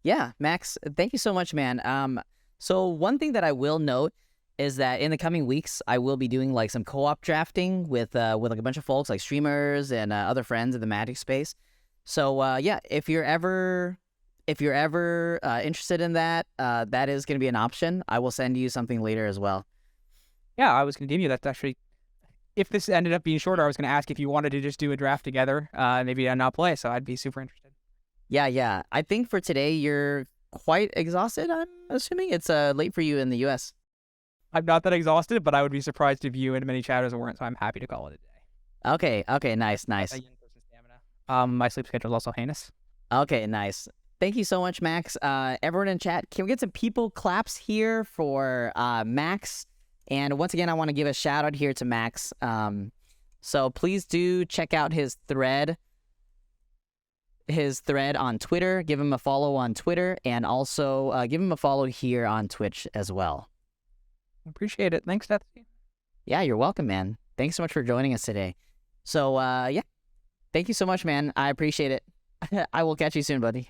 Yeah, Max, thank you so much, man. So one thing that I will note is that in the coming weeks, I will be doing like some co-op drafting with like a bunch of folks, like streamers and other friends in the Magic space. So yeah, if you're ever interested in that, that is going to be an option. I will send you something later as well. Yeah, I was going to give you that. Actually, if this ended up being shorter, I was going to ask if you wanted to just do a draft together, maybe not play. So I'd be super interested. Yeah. I think for today, you're quite exhausted, I'm assuming. It's late for you in the U.S. I'm not that exhausted, but I would be surprised if you and many chatters weren't, so I'm happy to call it a day. Okay, nice. A young person's stamina. My sleep schedule is also heinous. Okay, nice. Thank you so much, Max. Everyone in chat, can we get some people claps here for Max? And once again, I want to give a shout out here to Max. So please do check out his thread. his thread on Twitter. Give him a follow on Twitter, and also give him a follow here on Twitch as well. Appreciate it. Thanks, Deathsie. Yeah, you're welcome, man. Thanks so much for joining us today. So, yeah, thank you so much, man. I appreciate it. I will catch you soon, buddy.